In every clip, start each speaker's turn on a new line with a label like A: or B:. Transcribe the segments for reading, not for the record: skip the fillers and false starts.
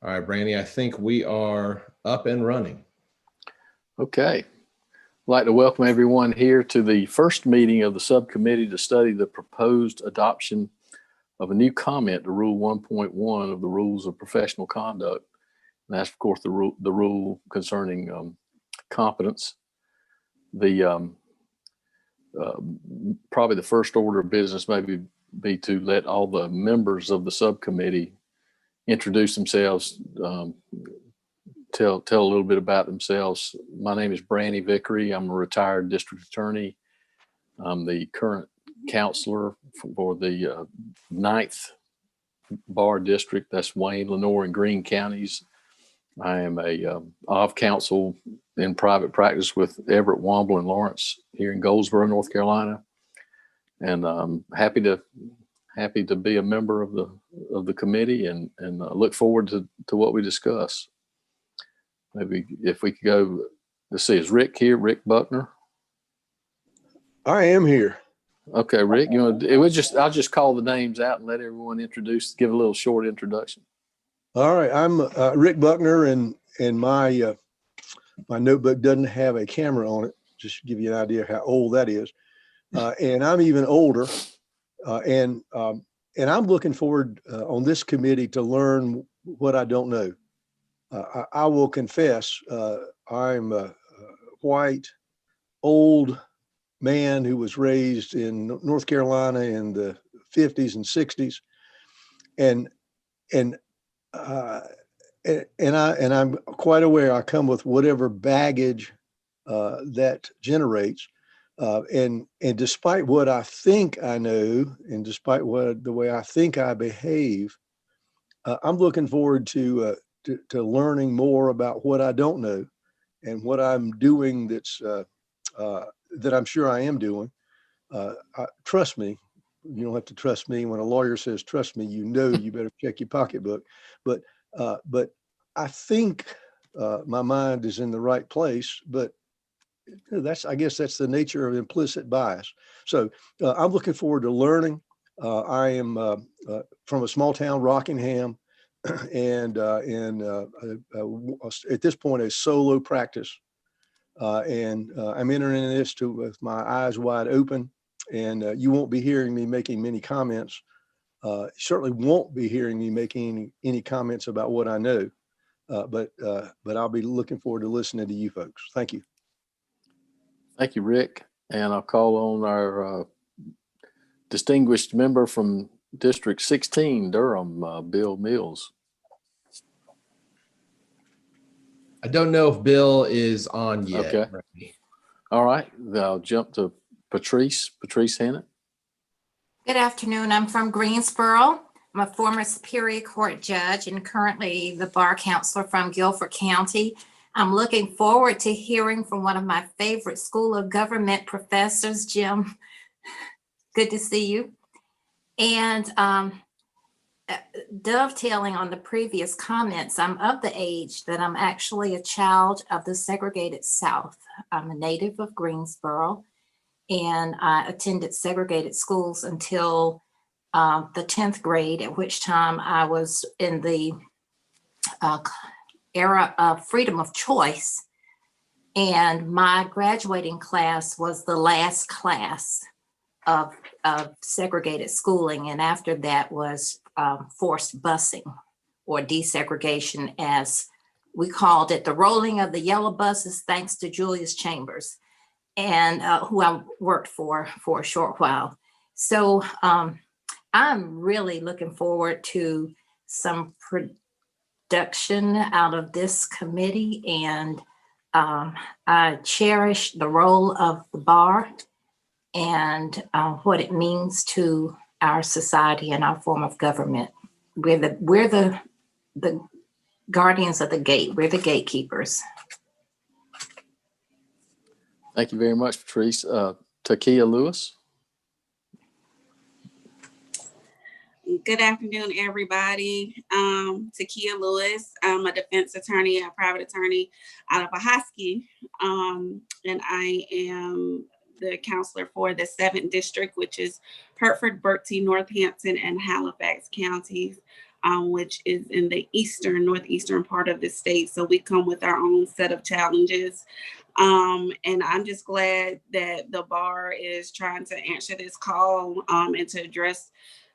A: All right, Brandy, I think we are up and running.
B: Okay. I'd like to welcome everyone here to the first meeting of the subcommittee to study the proposed adoption of a new comment to Rule 1.1 of the Rules of Professional Conduct. And that's, of course, the rule concerning competence. The probably the first order of business maybe be to let all the members of the subcommittee introduce themselves, tell a little bit about themselves. My name is Brandy Vickery. I'm a retired district attorney. I'm the current counselor for the 9th Bar District. That's Wayne, Lenoir, and Greene counties. I am a of counsel in private practice with Everett, Womble, and Lawrence here in Goldsboro, North Carolina. And I'm happy to be a member of the committee and look forward to what we discuss. Maybe if we could go, let's see, is Rick here? Rick Buckner?
C: I am here.
B: Okay, Rick, I'll just call the names out and let everyone give a little short introduction.
C: All right, I'm Rick Buckner, and my notebook doesn't have a camera on it, just to give you an idea how old that is. And I'm even older, and I'm looking forward on this committee to learn what I don't know. I will confess, I'm a white, old man who was raised in North Carolina in the 50s and 60s, and I'm quite aware I come with whatever baggage that generates, and despite what I think I know, and despite the way I think I behave, I'm looking forward to learning more about what I don't know and what I'm doing that I'm sure I am doing. Trust me. You don't have to trust me. When a lawyer says trust me, you better check your pocketbook. But I think my mind is in the right place. But I guess that's the nature of implicit bias. So I'm looking forward to learning. I am from a small town, Rockingham, and at this point a solo practice. And I'm entering this with my eyes wide open, and you won't be hearing me making many comments. Certainly won't be hearing me making any comments about what I know, but I'll be looking forward to listening to you folks. Thank you.
B: Thank you, Rick. And I'll call on our distinguished member from District 16, Durham, Bill Mills.
A: I don't know if Bill is on yet.
B: Okay. Right. All right. I'll jump to Patrice Hannah.
D: Good afternoon. I'm from Greensboro. I'm a former Superior Court judge and currently the bar counselor from Guilford County. I'm looking forward to hearing from one of my favorite School of Government professors, Jim. Good to see you. And dovetailing on the previous comments, I'm of the age that I'm actually a child of the segregated South. I'm a native of Greensboro, and I attended segregated schools until the 10th grade, at which time I was in the era of freedom of choice. And my graduating class was the last class of segregated schooling. And after that was forced busing, or desegregation, as we called it, the rolling of the yellow buses, thanks to Julius Chambers, and who I worked for a short while. So I'm really looking forward to some production out of this committee, and I cherish the role of the bar and what it means to our society and our form of government. We're the guardians of the gate. We're the gatekeepers.
B: Thank you very much, Patrice. Takiyah Lewis.
E: Good afternoon, everybody. Takiyah Lewis. I'm a defense attorney, a private attorney out of Pahosky, and I am the counselor for the 7th district, which is Hertford, Berkeley, Northampton, and Halifax counties. which is in the northeastern part of the state. So we come with our own set of challenges. And I'm just glad that the bar is trying to answer this call and to address,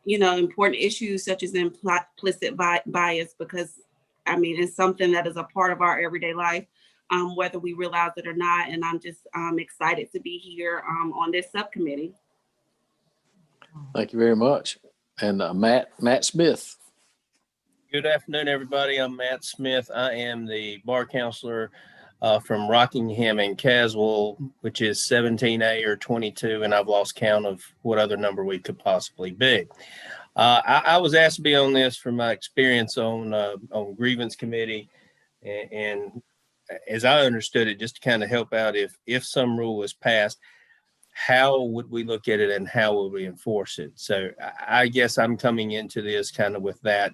E: important issues such as implicit bias, because I mean, it's something that is a part of our everyday life, whether we realize it or not. And I'm just excited to be here on this subcommittee.
B: Thank you very much. And Matt Smith.
F: Good afternoon, everybody. I'm Matt Smith. I am the bar counselor from Rockingham and Caswell, which is 17A or 22, and I've lost count of what other number we could possibly be. I was asked to be on this from my experience on grievance committee, and as I understood it, just to kind of help out if some rule is passed, how would we look at it and how will we enforce it? So I guess I'm coming into this kind of with that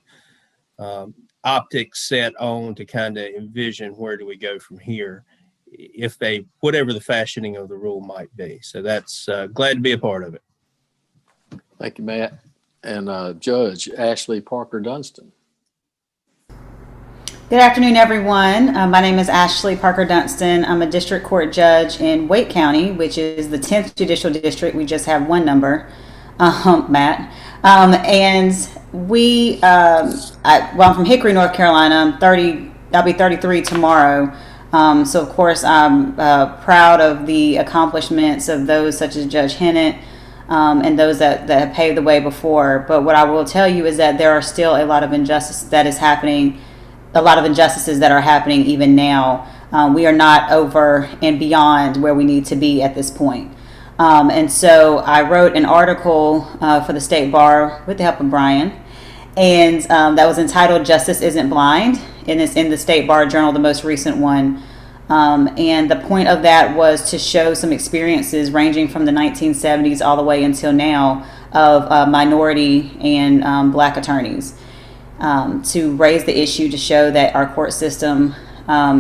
F: optics set on to kind of envision where do we go from here, whatever the fashioning of the rule might be. So that's glad to be a part of it.
B: Thank you, Matt. And Judge Ashley Parker Dunstan.
G: Good afternoon, everyone. My name is Ashley Parker Dunstan. I'm a district court judge in Wake County, which is the 10th judicial district. We just have one number, Matt. And I'm from Hickory, North Carolina. I'll be 33 tomorrow. So of course I'm proud of the accomplishments of those such as Judge Hannah and those that have paved the way before. But what I will tell you is that there are still a lot of injustices that are happening even now. We are not over and beyond where we need to be at this point. And so I wrote an article for the State Bar with the help of Brian, and that was entitled "Justice Isn't Blind," and it's in the State Bar Journal, the most recent one. And the point of that was to show some experiences ranging from the 1970s all the way until now of minority and Black attorneys, to raise the issue to show that our court system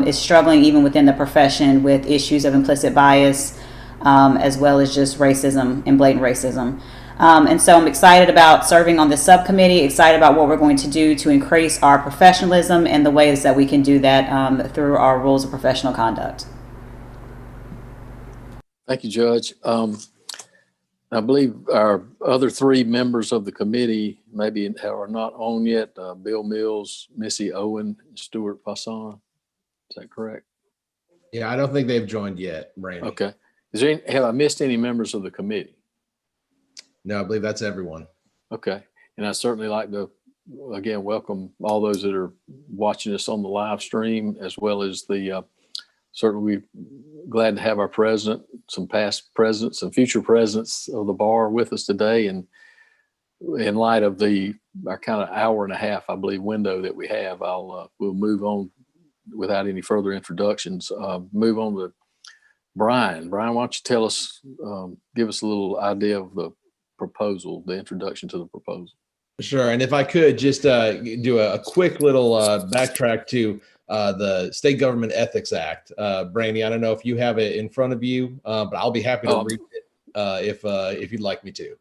G: is struggling even within the profession with issues of implicit bias, as well as just racism and blatant racism. And so I'm excited about serving on this subcommittee, excited about what we're going to do to increase our professionalism and the ways that we can do that through our rules of professional conduct.
B: Thank you, Judge. I believe our other three members of the committee maybe are not on yet. Bill Mills, Missy Owen, and Stuart Passon. Is that correct?
A: Yeah, I don't think they've joined yet, Randy.
B: Okay. Have I missed any members of the committee?
A: No, I believe that's everyone.
B: Okay. And I'd certainly like to, again, welcome all those that are watching us on the live stream, as well as certainly we're glad to have our president, some past presidents and future presidents of the bar with us today. And in light of our kind of hour and a half, I believe, window that we have, we'll move on without any further introductions. Move on to Brian. Brian, why don't you tell us, give us a little idea of the proposal, the introduction to the proposal.
A: Sure. And if I could just do a quick little backtrack to the State Government Ethics Act. Brandy, I don't know if you have it in front of you, but I'll be happy to read it if you'd like me to.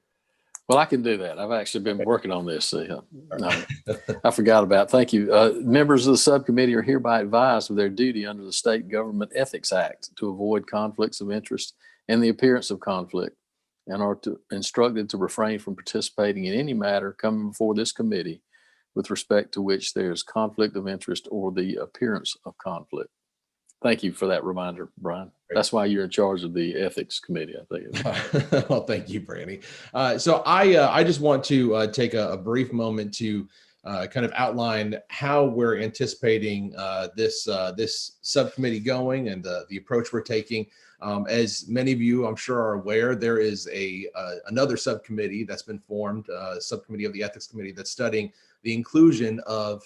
B: Well, I can do that. I've actually been working on this. I forgot about it. Thank you. Members of the subcommittee are hereby advised of their duty under the State Government Ethics Act to avoid conflicts of interest and the appearance of conflict, and are instructed to refrain from participating in any matter coming before this committee with respect to which there is conflict of interest or the appearance of conflict. Thank you for that reminder, Brian. That's why you're in charge of the ethics committee, I think.
A: Well, thank you, Brandy. So I just want to take a brief moment to kind of outline how we're anticipating this subcommittee going and the approach we're taking. As many of you, I'm sure, are aware, there is another subcommittee that's been formed, subcommittee of the Ethics Committee, that's studying the inclusion of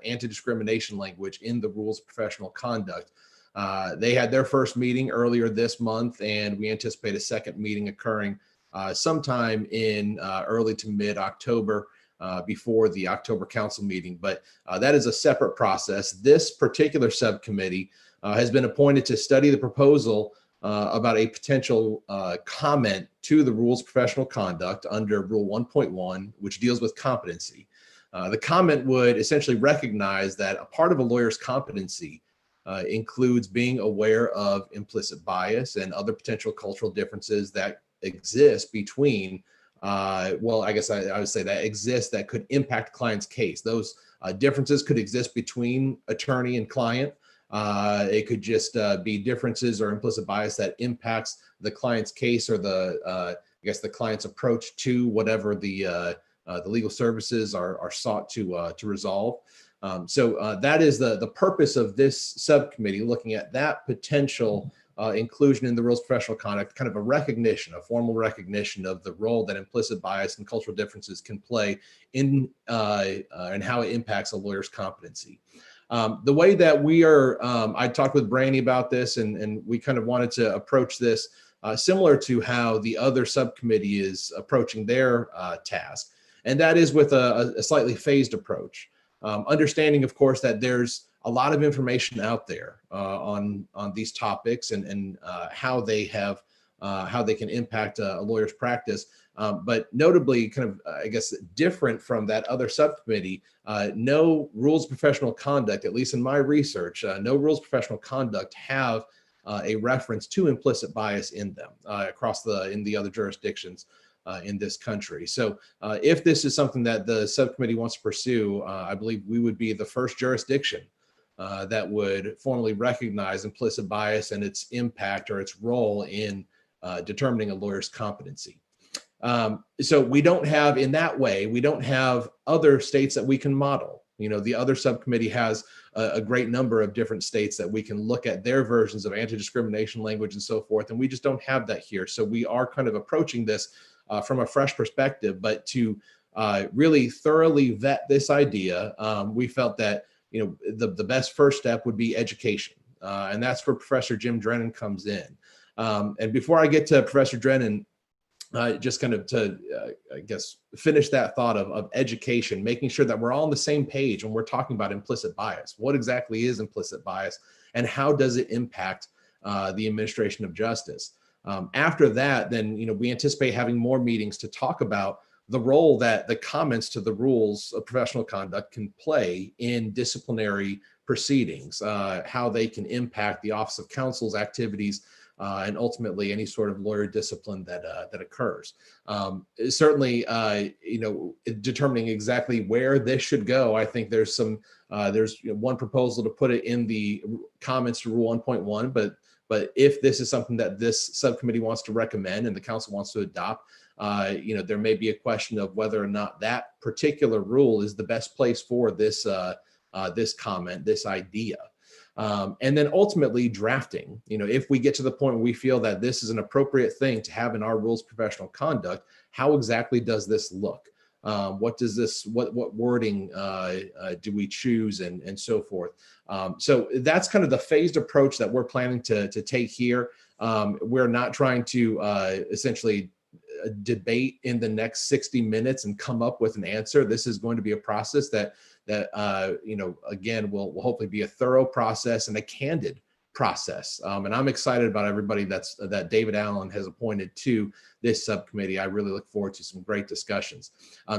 A: anti-discrimination language in the rules of professional conduct. They had their first meeting earlier this month, and we anticipate a second meeting occurring sometime in early to mid-October before the October council meeting. But that is a separate process. This particular subcommittee has been appointed to study the proposal about a potential comment to the rules of professional conduct under Rule 1.1, which deals with competency. The comment would essentially recognize that a part of a lawyer's competency includes being aware of implicit bias and other potential cultural differences that exist between, well, I guess I would say that exist that could impact client's case. Those differences could exist between attorney and client. It could just be differences or implicit bias that impacts the client's case or I guess the client's approach to whatever the legal services are sought to resolve. So that is the purpose of this subcommittee, looking at that potential inclusion in the rules of professional conduct, kind of a formal recognition of the role that implicit bias and cultural differences can play in and how it impacts a lawyer's competency. The way that we are, I talked with Brandy about this, and we kind of wanted to approach this similar to how the other subcommittee is approaching their task, and that is with a slightly phased approach. Understanding, of course, that there's a lot of information out there on these topics and how they can impact a lawyer's practice. But notably, kind of, I guess, different from that other subcommittee, no rules of professional conduct, at least in my research, no rules of professional conduct have a reference to implicit bias in them in the other jurisdictions in this country. So if this is something that the subcommittee wants to pursue, I believe we would be the first jurisdiction that would formally recognize implicit bias and its impact or its role in determining a lawyer's competency. So we don't have, in that way, we don't have other states that we can model. You know, the other subcommittee has a great number of different states that we can look at their versions of anti-discrimination language and so forth, and we just don't have that here. So we are kind of approaching this from a fresh perspective, but to really thoroughly vet this idea, we felt that, you know, the best first step would be education, and that's where Professor Jim Drennan comes in. And before I get to Professor Drennan, just kind of to, I guess, finish that thought of education, making sure that we're all on the same page when we're talking about implicit bias. What exactly is implicit bias, and how does it impact the administration of justice? After that, then, you know, we anticipate having more meetings to talk about the role that the comments to the rules of professional conduct can play in disciplinary proceedings, how they can impact the Office of Counsel's activities, and ultimately any sort of lawyer discipline that occurs. Certainly, you know, determining exactly where this should go, I think there's one proposal to put it in the comments to Rule 1.1, but if this is something that this subcommittee wants to recommend and the council wants to adopt, you know, there may be a question of whether or not that particular rule is the best place for this this comment, this idea. And then ultimately drafting, you know, if we get to the point where we feel that this is an appropriate thing to have in our rules of professional conduct, how exactly does this look? What wording do we choose, and so forth? So that's kind of the phased approach that we're planning to take here. We're not trying to essentially debate in the next 60 minutes and come up with an answer. This is going to be a process that you know, again, will hopefully be a thorough process and a candid process. And I'm excited about everybody that David Allen has appointed to this subcommittee. I really look forward to some great discussions.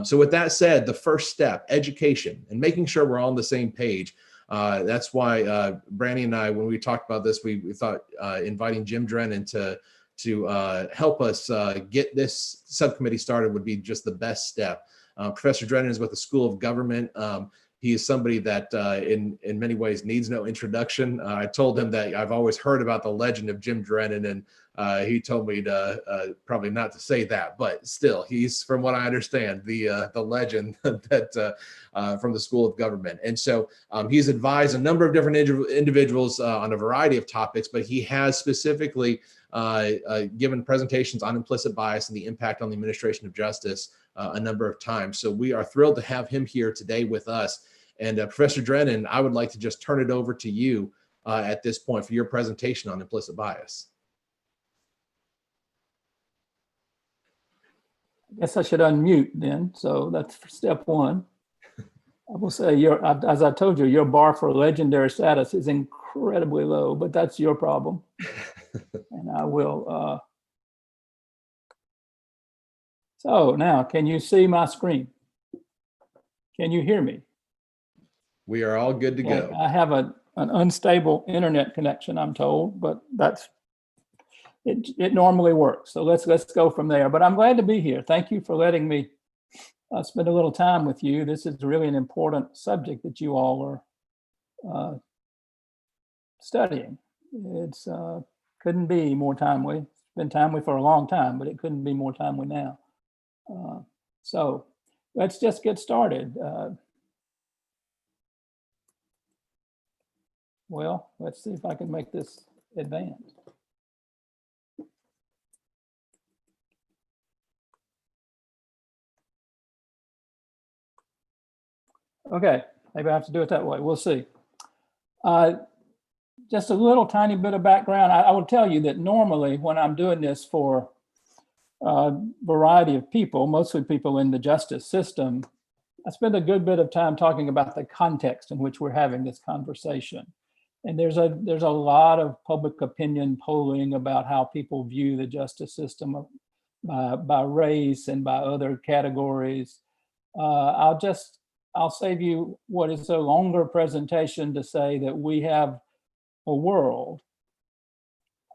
A: So with that said, the first step, education, and making sure we're all on the same page. That's why Brandy and I, when we talked about this, we thought inviting Jim Drennan to help us get this subcommittee started would be just the best step. Professor Drennan is with the School of Government. He is somebody that in many ways needs no introduction. I told him that I've always heard about the legend of Jim Drennan, and he told me to probably not to say that, but still, he's, from what I understand, the legend that from the School of Government. And so he's advised a number of different individuals on a variety of topics, but he has specifically given presentations on implicit bias and the impact on the administration of justice a number of times. So we are thrilled to have him here today with us. And Professor Drennan, I would like to just turn it over to you at this point for your presentation on implicit bias.
H: I guess I should unmute then. So that's step one. I will say, as I told you, your bar for legendary status is incredibly low, but that's your problem. And I will. So now, can you see my screen? Can you hear me?
A: We are all good to go.
H: I have an unstable internet connection, I'm told, but it normally works. So let's go from there. But I'm glad to be here. Thank you for letting me spend a little time with you. This is really an important subject that you all are studying. It's couldn't be more timely. It's been timely for a long time, but it couldn't be more timely now. So let's just get started. Well, let's see if I can make this advance. Okay, maybe I have to do it that way. We'll see. Just a little tiny bit of background. I will tell you that normally when I'm doing this for a variety of people, mostly people in the justice system, I spend a good bit of time talking about the context in which we're having this conversation. And there's a lot of public opinion polling about how people view the justice system by race and by other categories. I'll save you what is a longer presentation to say that we have a world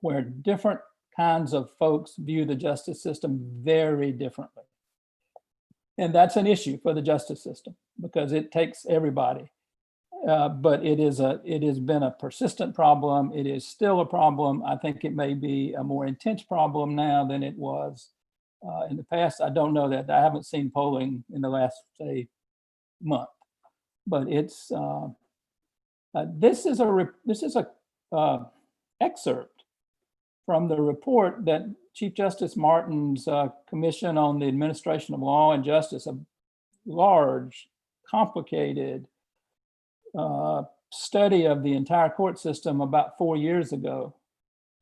H: where different kinds of folks view the justice system very differently. And that's an issue for the justice system because it takes everybody. But it has been a persistent problem. It is still a problem. I think it may be a more intense problem now than it was in the past. I don't know that. I haven't seen polling in the last, say, month. But it's this is a excerpt from the report that Chief Justice Martin's Commission on the Administration of Law and Justice, a large, complicated study of the entire court system about 4 years ago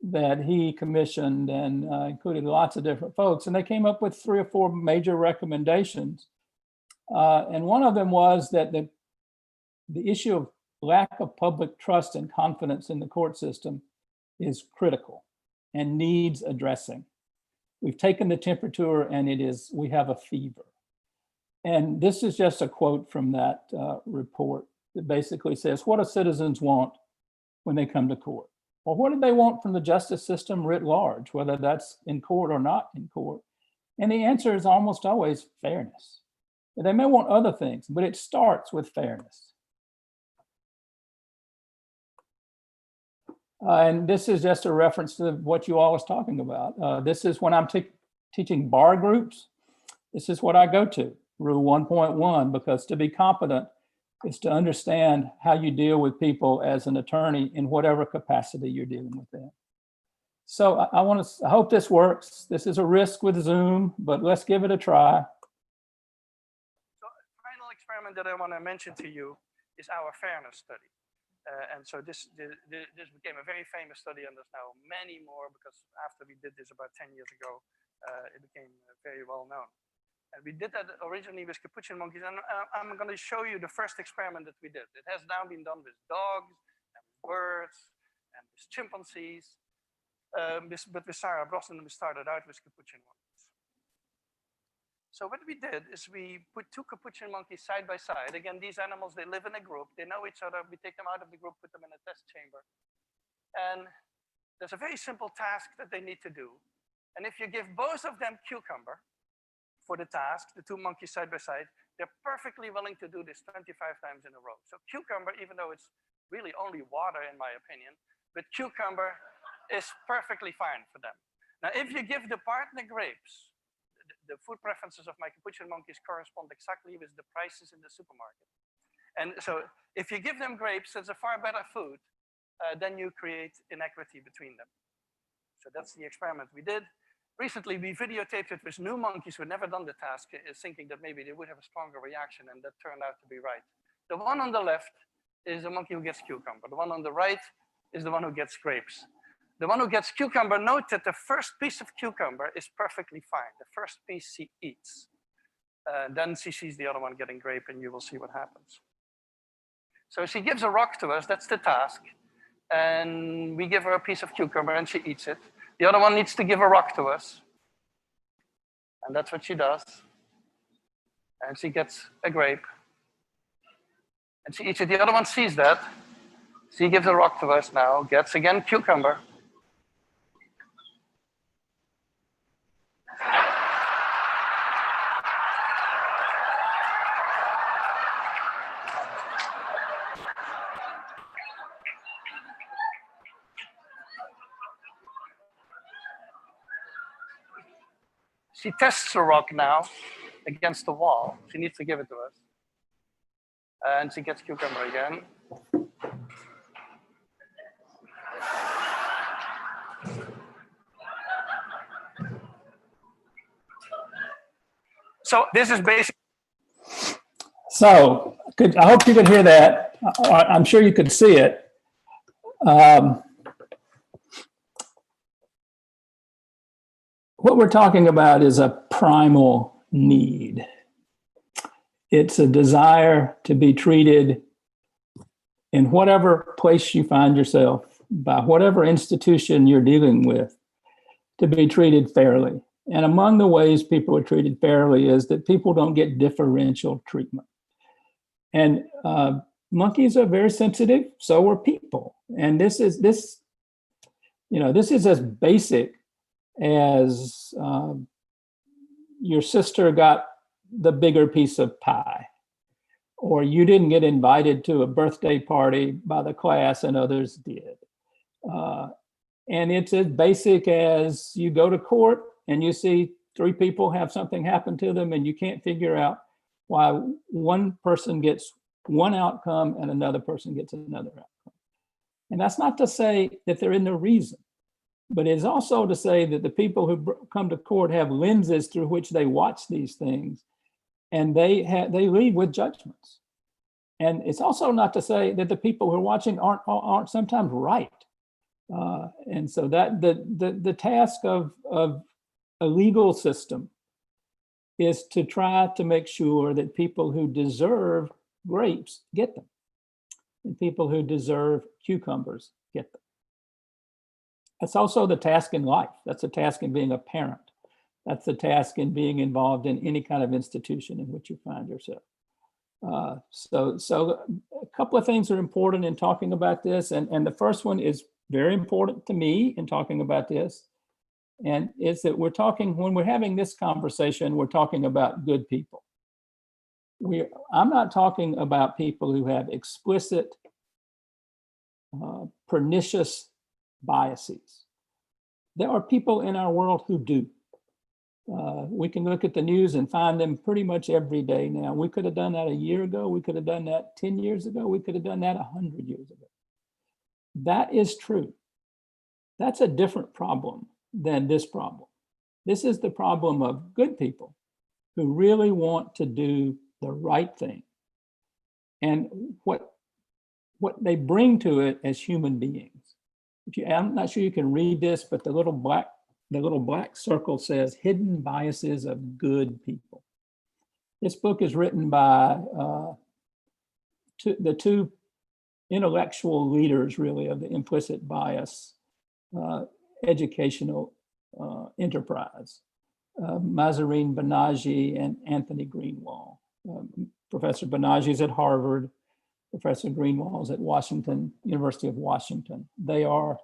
H: that he commissioned and included lots of different folks. And they came up with 3 or 4 major recommendations. And one of them was that the issue of lack of public trust and confidence in the court system is critical and needs addressing. We've taken the temperature and we have a fever. And this is just a quote from that report that basically says, what do citizens want when they come to court? Or what do they want from the justice system writ large, whether that's in court or not in court? And the answer is almost always fairness. They may want other things, but it starts with fairness. And this is just a reference to what you all was talking about. This is when I'm teaching bar groups. This is what I go to, Rule 1.1, because to be competent is to understand how you deal with people as an attorney in whatever capacity you're dealing with them. So I hope this works. This is a risk with Zoom, but let's give it a try.
I: So the final experiment that I want to mention to you is our fairness study. And so this became a very famous study, and there's now many more because after we did this about 10 years ago, it became very well known. And we did that originally with capuchin monkeys, and I'm going to show you the first experiment that we did. It has now been done with dogs, and with birds, and with chimpanzees. But with Sarah Brosnan, we started out with capuchin monkeys. So what we did is we put 2 capuchin monkeys side by side. Again, these animals, they live in a group. They know each other. We take them out of the group, put them in a test chamber. And there's a very simple task that they need to do. And if you give both of them cucumber for the task, the 2 monkeys side by side, they're perfectly willing to do this 25 times in a row. So cucumber, even though it's really only water in my opinion, but cucumber is perfectly fine for them. Now, if you give the partner grapes, the food preferences of my capuchin monkeys correspond exactly with the prices in the supermarket. And so if you give them grapes, it's a far better food, then you create inequity between them. So that's the experiment we did. Recently, we videotaped it with new monkeys who had never done the task, thinking that maybe they would have a stronger reaction, and that turned out to be right. The one on the left is the monkey who gets cucumber. The one on the right is the one who gets grapes. The one who gets cucumber, note that the first piece of cucumber is perfectly fine. The first piece she eats. Then she sees the other one getting grape, and you will see what happens. So she gives a rock to us, that's the task. And we give her a piece of cucumber, and she eats it. The other one needs to give a rock to us. And that's what she does. And she gets a grape. And see, each of the other one sees that. C gives a rock to us now, gets again cucumber. She tests the rock now against the wall. She needs to give it to us. And she gets cucumber again. So this is basically.
H: So I hope you could hear that. I'm sure you could see it. What we're talking about is a primal need. It's a desire to be treated in whatever place you find yourself, by whatever institution you're dealing with, to be treated fairly. And among the ways people are treated fairly is that people don't get differential treatment. And monkeys are very sensitive, so are people. And this is as basic as your sister got the bigger piece of pie, or you didn't get invited to a birthday party by the class and others did. And it's as basic as you go to court and you see 3 people have something happen to them and you can't figure out why one person gets one outcome and another person gets another outcome. And that's not to say that there is no reason, but it's also to say that the people who come to court have lenses through which they watch these things, and they leave with judgments. And it's also not to say that the people who are watching aren't sometimes right. And so that the task of a legal system is to try to make sure that people who deserve grapes get them, and people who deserve cucumbers get them. That's also the task in life. That's a task in being a parent. That's the task in being involved in any kind of institution in which you find yourself. So a couple of things are important in talking about this. And the first one is very important to me in talking about this. And it's that when we're having this conversation, we're talking about good people. I'm not talking about people who have explicit, pernicious biases. There are people in our world who do. We can look at the news and find them pretty much every day now. We could have done that a year ago. We could have done that 10 years ago. We could have done that 100 years ago. That is true. That's a different problem than this problem. This is the problem of good people who really want to do the right thing. And what they bring to it as human beings. I'm not sure you can read this, but the little black circle says hidden biases of good people. This book is written by the 2 intellectual leaders, really, of the implicit bias educational enterprise, Mahzarin Banaji and Anthony Greenwald. Professor Banaji is at Harvard. Professor Greenwald is at University of Washington. They are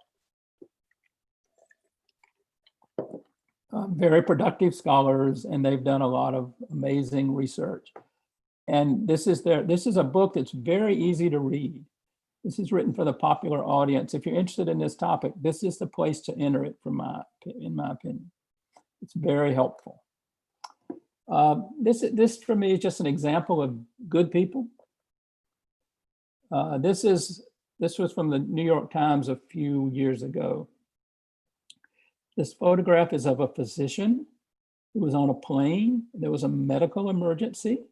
H: very productive scholars, and they've done a lot of amazing research. And this is a book that's very easy to read. This is written for the popular audience. If you're interested in this topic, this is the place to enter it, in my opinion. It's very helpful. This for me is just an example of good people. This was from the New York Times a few years ago. This photograph is of a physician who was on a plane. There was a medical emergency.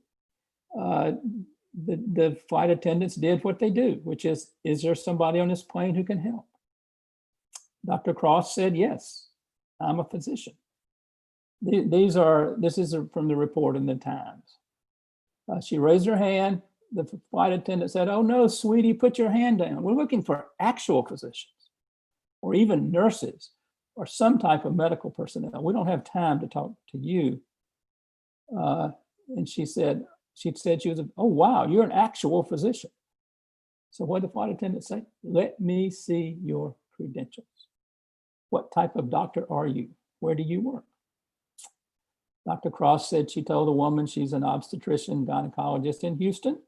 H: The flight attendants did what they do, which is there somebody on this plane who can help? Dr. Cross said, yes, I'm a physician. This is from the report in the Times. She raised her hand. The flight attendant said, oh no, sweetie, put your hand down. We're looking for actual physicians or even nurses or some type of medical personnel. We don't have time to talk to you. And she was, oh wow, you're an actual physician. So what did the flight attendant say? Let me see your credentials. What type of doctor are you? Where do you work? Dr. Cross said she told a woman she's an obstetrician gynecologist in Houston.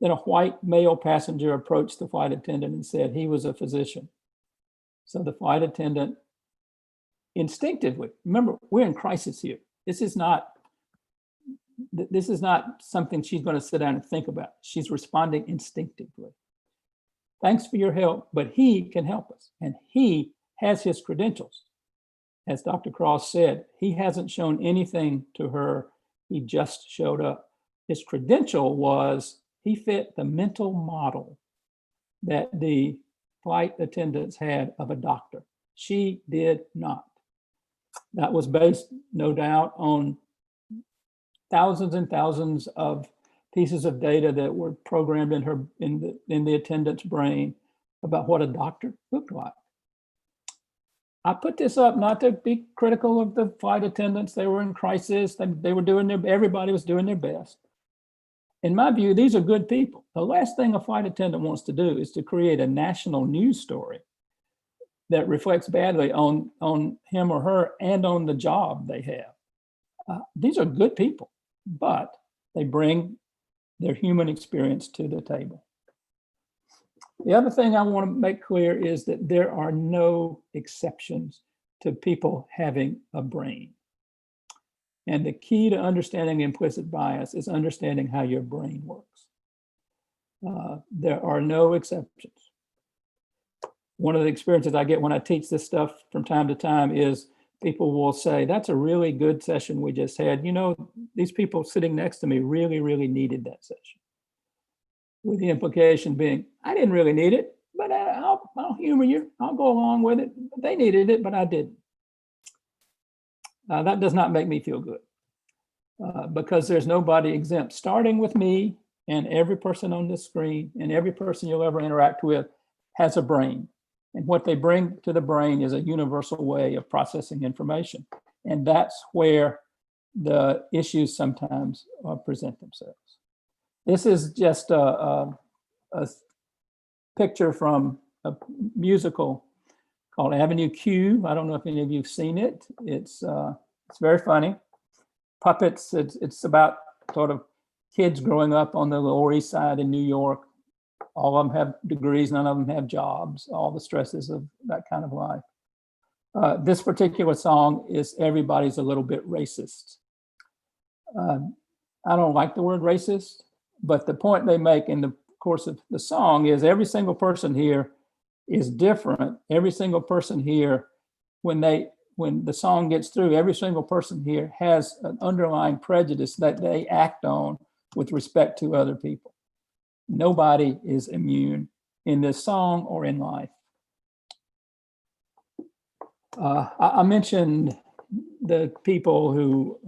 H: Then a white male passenger approached the flight attendant and said he was a physician. So the flight attendant instinctively, remember, we're in crisis here. This is not something she's going to sit down and think about. She's responding instinctively. Thanks for your help, but he can help us. And he has his credentials. As Dr. Cross said, he hasn't shown anything to her. He just showed up. His credential was he fit the mental model that the flight attendants had of a doctor. She did not. That was based, no doubt, on thousands and thousands of pieces of data that were programmed in the attendant's brain about what a doctor looked like. I put this up not to be critical of the flight attendants. They were in crisis. They were everybody was doing their best. In my view, these are good people. The last thing a flight attendant wants to do is to create a national news story that reflects badly on him or her and on the job they have. These are good people, but they bring their human experience to the table. The other thing I want to make clear is that there are no exceptions to people having a brain. And the key to understanding implicit bias is understanding how your brain works. There are no exceptions. One of the experiences I get when I teach this stuff from time to time is people will say, that's a really good session we just had. You know, these people sitting next to me really, really needed that session. With the implication being, I didn't really need it, but I'll humor you. I'll go along with it. They needed it, but I didn't. That does not make me feel good because there's nobody exempt, starting with me and every person on this screen and every person you'll ever interact with has a brain. And what they bring to the brain is a universal way of processing information. And that's where the issues sometimes present themselves. This is just a picture from a musical called Avenue Q. I don't know if any of you have seen it. It's very funny. Puppets, it's about sort of kids growing up on the Lower East Side in New York. All of them have degrees, none of them have jobs, all the stresses of that kind of life. This particular song is Everybody's a Little Bit Racist. I don't like the word racist, but the point they make in the course of the song is every single person here is different. Every single person here, when the song gets through, every single person here has an underlying prejudice that they act on with respect to other people. Nobody is immune in this song or in life. I mentioned the people who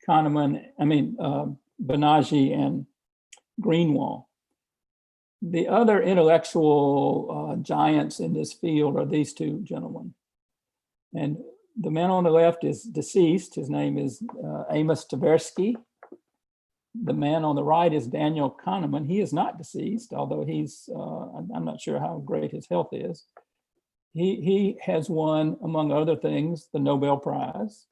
H: Kahneman, Banaji and Greenwald. The other intellectual giants in this field are these two gentlemen. And the man on the left is deceased. His name is Amos Tversky. The man on the right is Daniel Kahneman. He is not deceased, although I'm not sure how great his health is. He has won, among other things, the Nobel Prize.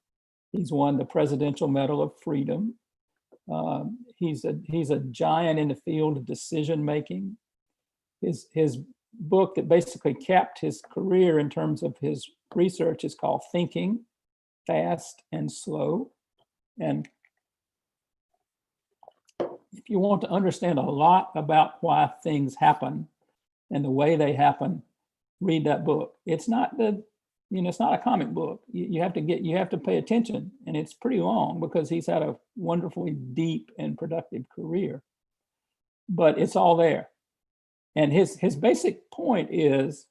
H: He's won the Presidential Medal of Freedom. He's a giant in the field of decision making. His book that basically capped his career in terms of his research is called Thinking Fast and Slow. And if you want to understand a lot about why things happen and the way they happen, read that book. It's not it's not a comic book. You have to pay attention, and it's pretty long because he's had a wonderfully deep and productive career. But it's all there. And his basic point is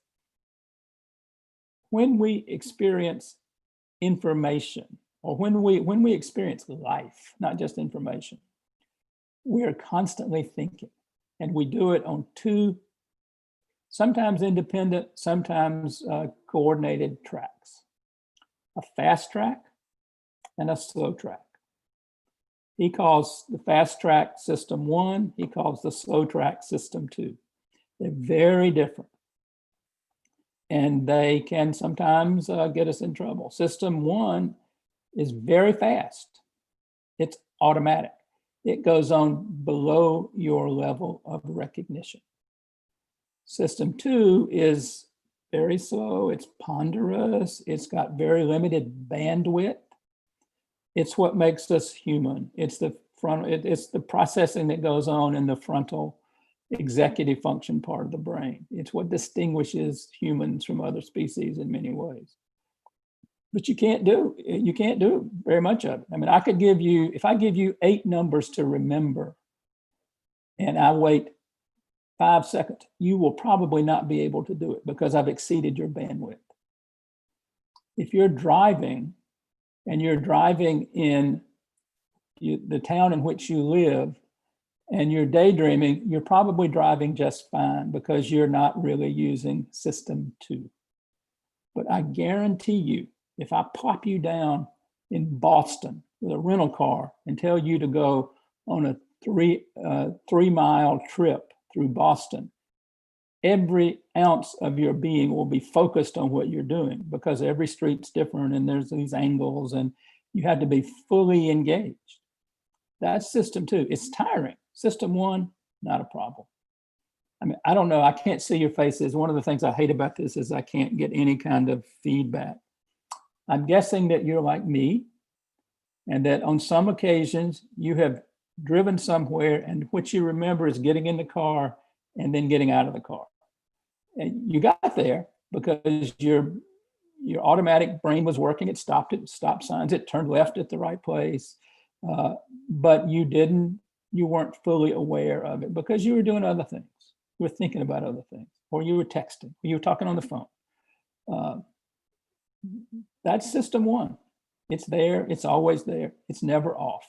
H: when we experience information, or when we experience life, not just information, we are constantly thinking, and we do it on two, sometimes independent, sometimes coordinated tracks, a fast track and a slow track. He calls the fast track system 1, he calls the slow track system 2. They're very different. And they can sometimes get us in trouble. System 1 is very fast. It's automatic. It goes on below your level of recognition. System 2 is very slow. It's ponderous. It's got very limited bandwidth. It's what makes us human. It's the processing that goes on in the frontal executive function part of the brain. It's what distinguishes humans from other species in many ways. But you can't do very much of it. I mean, I could give you, if I give you 8 numbers to remember and I wait 5 seconds, you will probably not be able to do it because I've exceeded your bandwidth. If you're driving and you're driving in the town in which you live and you're daydreaming, you're probably driving just fine because you're not really using system 2. But I guarantee you, if I pop you down in Boston with a rental car and tell you to go on a 3-mile trip through Boston, every ounce of your being will be focused on what you're doing because every street's different and there's these angles and you have to be fully engaged. That's system 2. It's tiring. System 1, not a problem. I mean, I don't know. I can't see your faces. One of the things I hate about this is I can't get any kind of feedback. I'm guessing that you're like me and that on some occasions you have driven somewhere and what you remember is getting in the car and then getting out of the car. And you got there because your automatic brain was working. It stopped at stop signs. It turned left at the right place. But you weren't fully aware of it because you were doing other things. You were thinking about other things, or you were texting, or you were talking on the phone. That's system 1. It's there. It's always there. It's never off.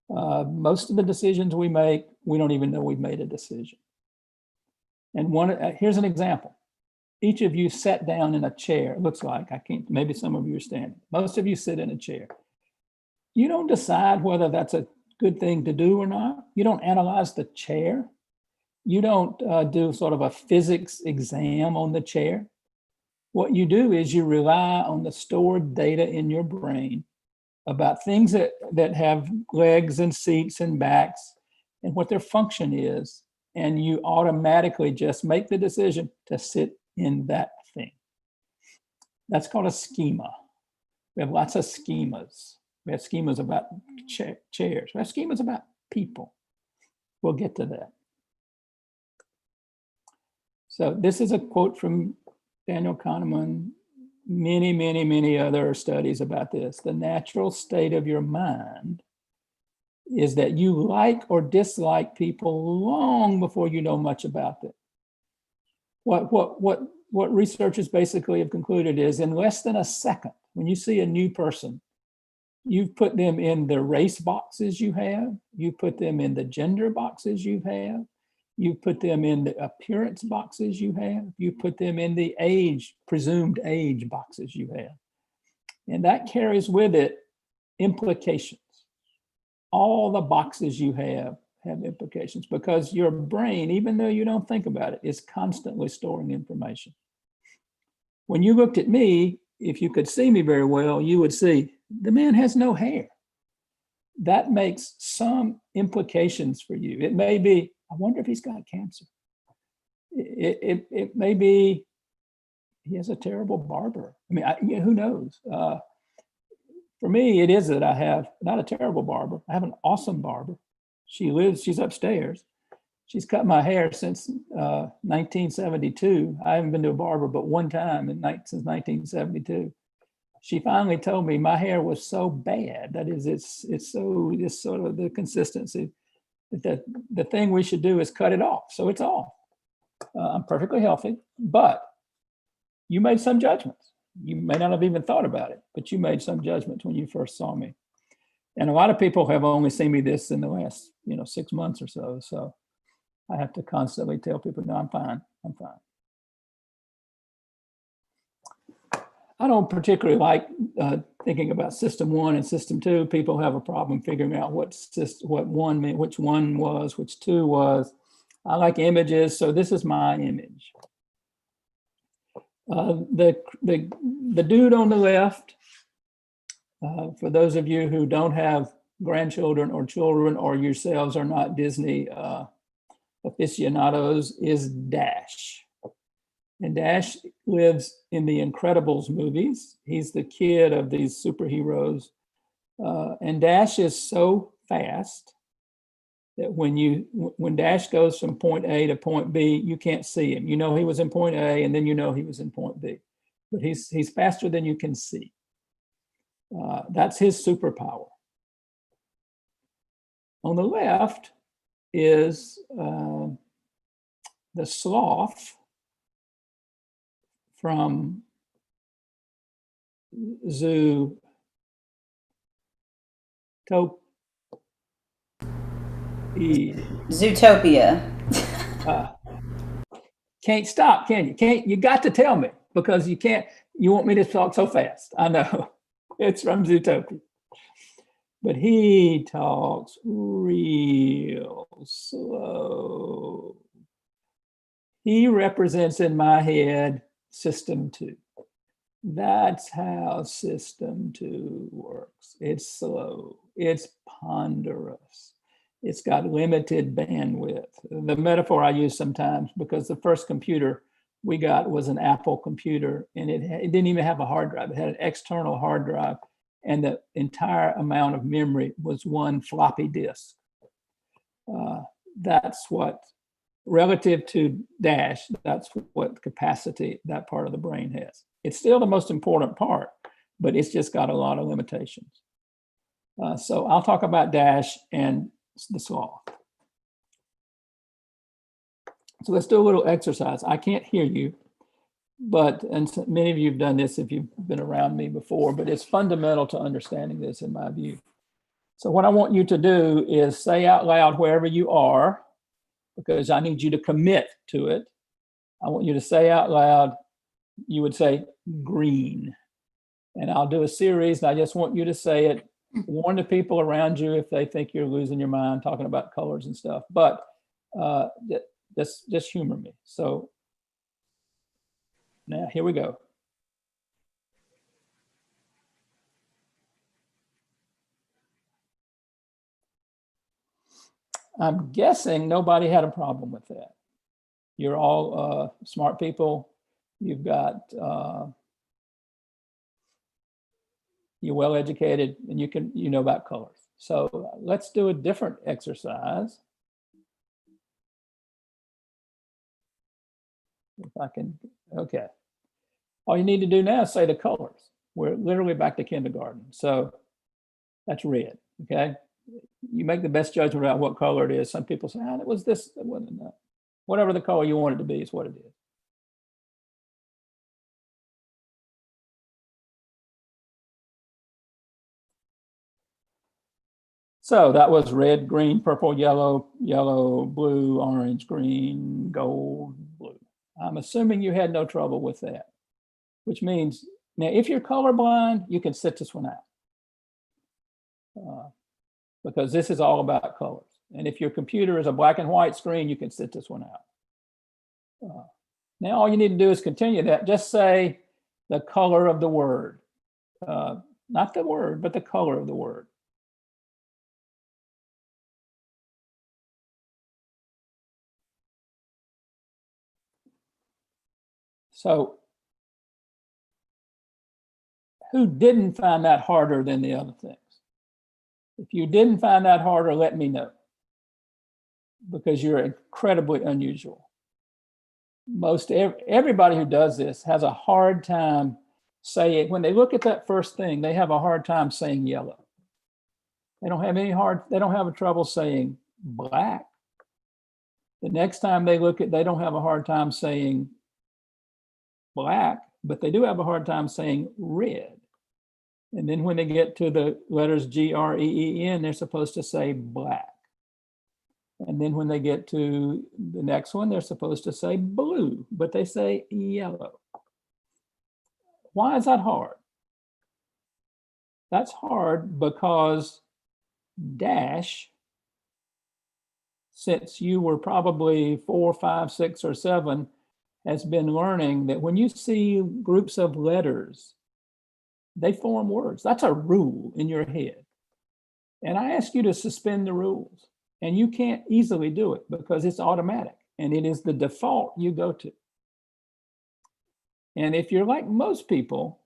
H: Most of the decisions we make, we don't even know we've made a decision. And here's an example. Each of you sat down in a chair. It looks like, maybe some of you are standing. Most of you sit in a chair. You don't decide whether that's a good thing to do or not. You don't analyze the chair. You don't do sort of a physics exam on the chair. What you do is you rely on the stored data in your brain about things that have legs and seats and backs and what their function is. And you automatically just make the decision to sit in that thing. That's called a schema. We have lots of schemas. We have schemas about chairs. We have schemas about people. We'll get to that. So this is a quote from Daniel Kahneman, many other studies about this. The natural state of your mind is that you like or dislike people long before you know much about them. What researchers basically have concluded is in less than a second, when you see a new person, you've put them in the race boxes you have, you put them in the gender boxes you have, you put them in the appearance boxes you have, you put them in the presumed age boxes you have. And that carries with it implications. All the boxes you have implications because your brain, even though you don't think about it, is constantly storing information. When you looked at me, if you could see me very well, you would see the man has no hair. That makes some implications for you. It may be, I wonder if he's got cancer. It may be he has a terrible barber. I mean, who knows? For me, it is that I have not a terrible barber. I have an awesome barber. She's upstairs. She's cut my hair since 1972. I haven't been to a barber but one time since 1972. She finally told me my hair was so bad. That is, it's sort of the consistency that the thing we should do is cut it off. So it's off. I'm perfectly healthy, but you made some judgments. You may not have even thought about it, but you made some judgments when you first saw me. And a lot of people have only seen me this in the last, 6 months or so. So I have to constantly tell people, no, I'm fine. I'm fine. I don't particularly like thinking about system 1 and system 2, people have a problem figuring out what one meant, which 1 was, which 2 was. I like images, so this is my image. The dude on the left, for those of you who don't have grandchildren or children or yourselves are not Disney aficionados, is Dash. And Dash lives in the Incredibles movies. He's the kid of these superheroes. And Dash is so fast that when Dash goes from point A to point B, you can't see him. You know he was in point A, and then you know he was in point B. But he's faster than you can see. That's his superpower. On the left is the sloth from
G: Zootopia.
H: Can't stop, can you? You got to tell me, because you want me to talk so fast. I know. It's from Zootopia. But he talks real slow. He represents in my head system 2. That's how system 2 works. It's slow, it's ponderous, it's got limited bandwidth. The metaphor I use sometimes, because the first computer we got was an Apple computer, and it didn't even have a hard drive. It had an external hard drive, and the entire amount of memory was one floppy disk. That's what, relative to Dash, that's what capacity that part of the brain has. It's still the most important part, but it's just got a lot of limitations. So I'll talk about Dash and the sloth. So let's do a little exercise. I can't hear you, and many of you have done this if you've been around me before, but it's fundamental to understanding this in my view. So what I want you to do is say out loud wherever you are, because I need you to commit to it. I want you to say out loud, you would say green. And I'll do a series, and I just want you to say it. Warn the people around you if they think you're losing your mind talking about colors and stuff, but just humor me. So now here we go. I'm guessing nobody had a problem with that. You're all smart people. You've got, you're well educated, and you know about colors. So let's do a different exercise. If I can, okay. All you need to do now is say the colors. We're literally back to kindergarten. So that's red, okay? You make the best judgment about what color it is. Some people say, it was this, it wasn't that. Whatever the color you want it to be is what it is. So that was red, green, purple, yellow, blue, orange, green, gold, blue. I'm assuming you had no trouble with that, which means, now if you're colorblind, you can sit this one out. Because this is all about colors. And if your computer is a black and white screen, you can sit this one out. Now all you need to do is continue that. Just say the color of the word. Not the word, but the color of the word. So who didn't find that harder than the other things? If you didn't find that harder, let me know, because you're incredibly unusual. Everybody who does this has a hard time saying, when they look at that first thing, they have a hard time saying yellow. They don't have a trouble saying black. The next time they look at, they don't have a hard time saying black, but they do have a hard time saying red. And then when they get to the letters G-R-E-E-N, they're supposed to say black. And then when they get to the next one, they're supposed to say blue, but they say yellow. Why is that hard? That's hard because Dash, since you were probably 4, 5, 6, or 7, has been learning that when you see groups of letters, they form words. That's a rule in your head. And I ask you to suspend the rules. And you can't easily do it because it's automatic and it is the default you go to. And if you're like most people,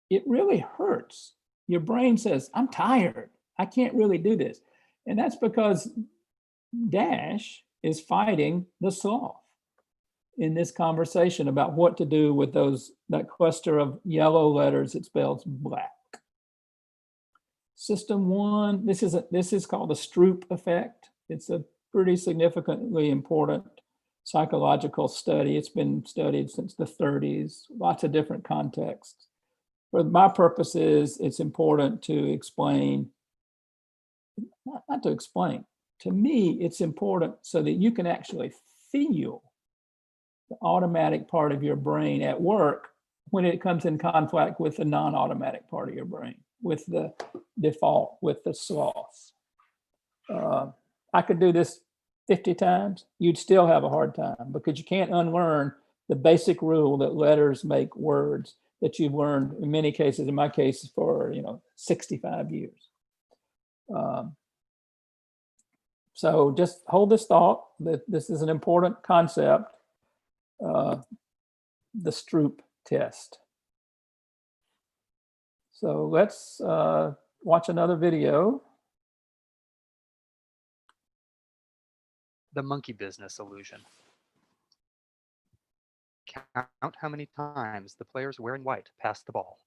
H: it really hurts. Your brain says, I'm tired. I can't really do this. And that's because Dash is fighting the sloth in this conversation about what to do with that cluster of yellow letters that spells black. System 1, this is called the Stroop effect. It's a pretty significantly important psychological study. It's been studied since the 30s, lots of different contexts. For my purposes, it's important to explain, not to explain. To me, it's important so that you can actually feel the automatic part of your brain at work when it comes in conflict with the non-automatic part of your brain, with the default, with the sloth. I could do this 50 times, you'd still have a hard time because you can't unlearn the basic rule that letters make words that you've learned in many cases, in my case, for 65 years. So just hold this thought that this is an important concept, the Stroop test. So let's watch another video.
J: The monkey business illusion. Count how many times the players wearing white pass the ball.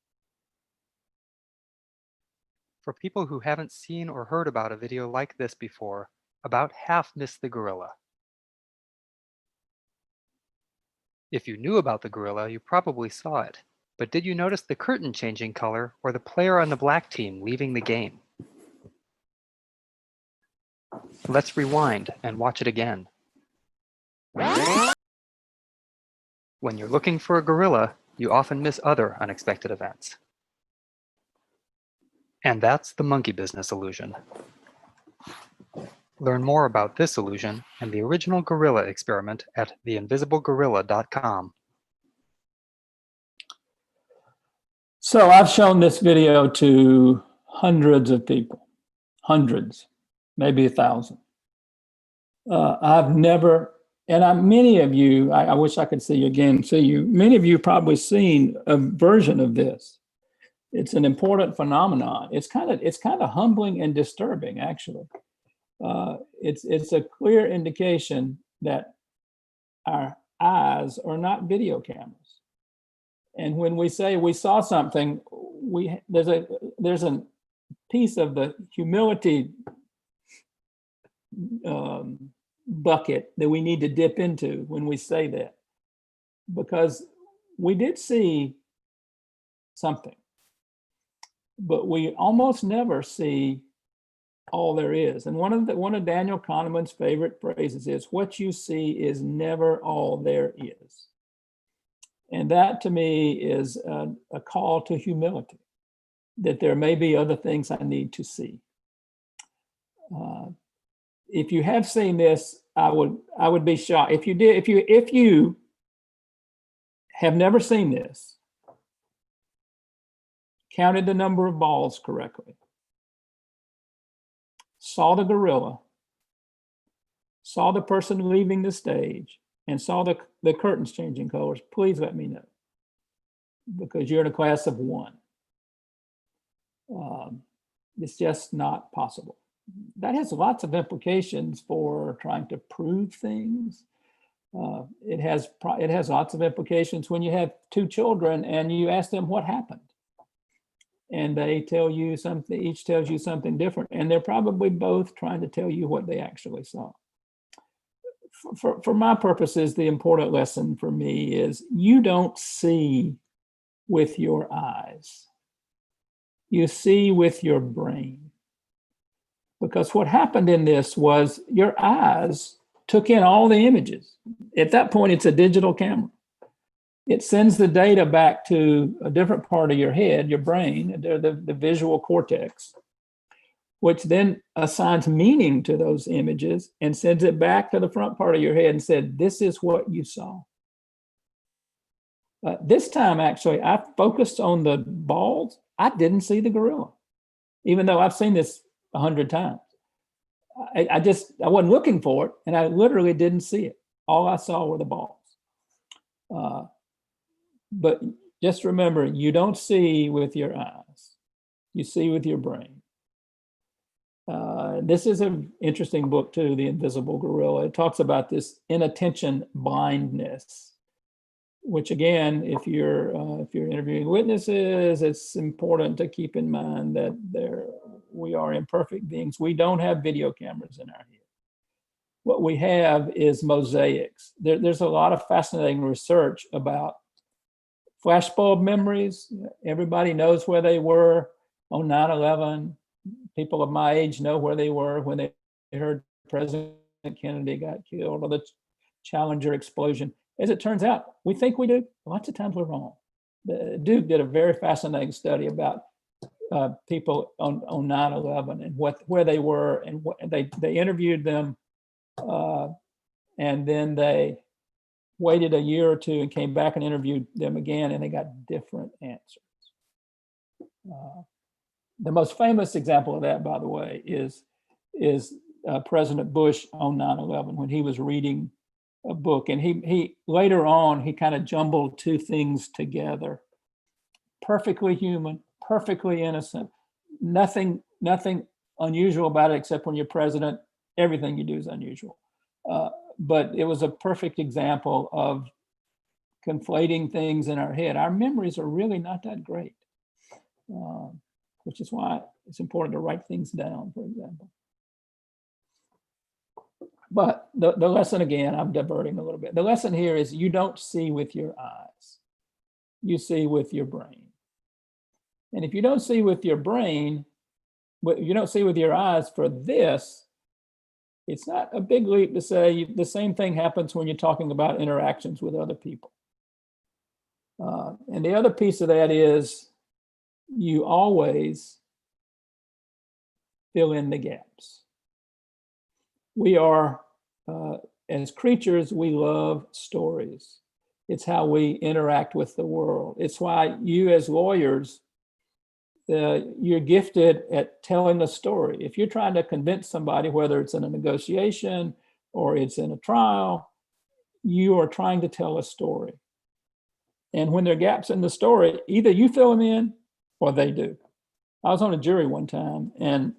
J: For people who haven't seen or heard about a video like this before, about half miss the gorilla. If you knew about the gorilla, you probably saw it. But did you notice the curtain changing color or the player on the black team leaving the game? Let's rewind and watch it again. When you're looking for a gorilla, you often miss other unexpected events. And that's the monkey business illusion. Learn more about this illusion and the original gorilla experiment at theinvisiblegorilla.com.
H: So I've shown this video to hundreds of people, hundreds, maybe 1,000. I've never, and many of you, I wish I could see you again, many of you probably seen a version of this. It's an important phenomenon. It's kind of humbling and disturbing, actually. It's a clear indication that our eyes are not video cameras. And when we say we saw something, there's a piece of the humility bucket that we need to dip into when we say that, because we did see something, but we almost never see all there is. And one of Daniel Kahneman's favorite phrases is, what you see is never all there is. And that to me is a call to humility, that there may be other things I need to see. If you have seen this, I would be shocked. If you have never seen this, counted the number of balls correctly, saw the gorilla, saw the person leaving the stage, and saw the curtains changing colors, please let me know, because you're in a class of 1. It's just not possible. That has lots of implications for trying to prove things. It has lots of implications when you have 2 children and you ask them what happened. And they tell you something, each tells you something different. And they're probably both trying to tell you what they actually saw. For my purposes, the important lesson for me is you don't see with your eyes. You see with your brain. Because what happened in this was your eyes took in all the images. At that point, it's a digital camera. it sends the data back to a different part of your head, your brain, the visual cortex, which then assigns meaning to those images and sends it back to the front part of your head and said, this is what you saw. This time, actually, I focused on the balls. I didn't see the gorilla, even though I've seen this 100 times. I wasn't looking for it, and I literally didn't see it. All I saw were the balls. But just remember, you don't see with your eyes. You see with your brain. This is an interesting book too, The Invisible Gorilla. It talks about this inattention blindness, which again, if you're interviewing witnesses, it's important to keep in mind that we are imperfect beings. We don't have video cameras in our head. What we have is mosaics. There's a lot of fascinating research about flashbulb memories. Everybody knows where they were on 9/11. People of my age know where they were when they heard President Kennedy got killed, or the Challenger explosion. As it turns out, we think we do. Lots of times we're wrong. Duke did a very fascinating study about people on 9/11 and where they were, and what they interviewed them, and then they waited a year or two and came back and interviewed them again, and they got different answers. The most famous example of that, by the way, is President Bush on 9/11, when he was reading a book, and he later on, he kind of jumbled two things together. Perfectly human, perfectly innocent, nothing unusual about it, except when you're president, everything you do is unusual. But it was a perfect example of conflating things in our head. Our memories are really not that great, which is why it's important to write things down, for example. But the lesson, again, I'm diverting a little bit. The lesson here is you don't see with your eyes. You see with your brain. And if you don't see with your brain, you don't see with your eyes for this, it's not a big leap to say the same thing happens when you're talking about interactions with other people. And the other piece of that is you always fill in the gaps. We are, as creatures, we love stories. It's how we interact with the world. It's why you as lawyers, you're gifted at telling a story. If you're trying to convince somebody, whether it's in a negotiation or it's in a trial, you are trying to tell a story. And when there are gaps in the story, either you fill them in or they do. I was on a jury one time, and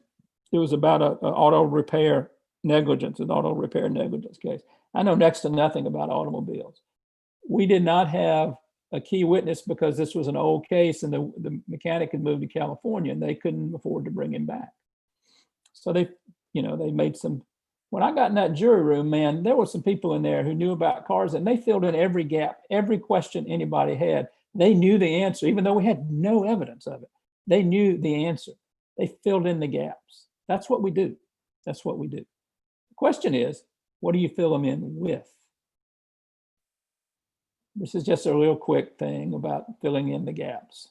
H: it was about an auto repair negligence case. I know next to nothing about automobiles. We did not have a key witness because this was an old case, and the mechanic had moved to California, and they couldn't afford to bring him back. So they made some. When I got in that jury room, man, there were some people in there who knew about cars, and they filled in every gap, every question anybody had. They knew the answer, even though we had no evidence of it. They knew the answer. They filled in the gaps. That's what we do. That's what we do. The question is, what do you fill them in with? This is just a real quick thing about filling in the gaps.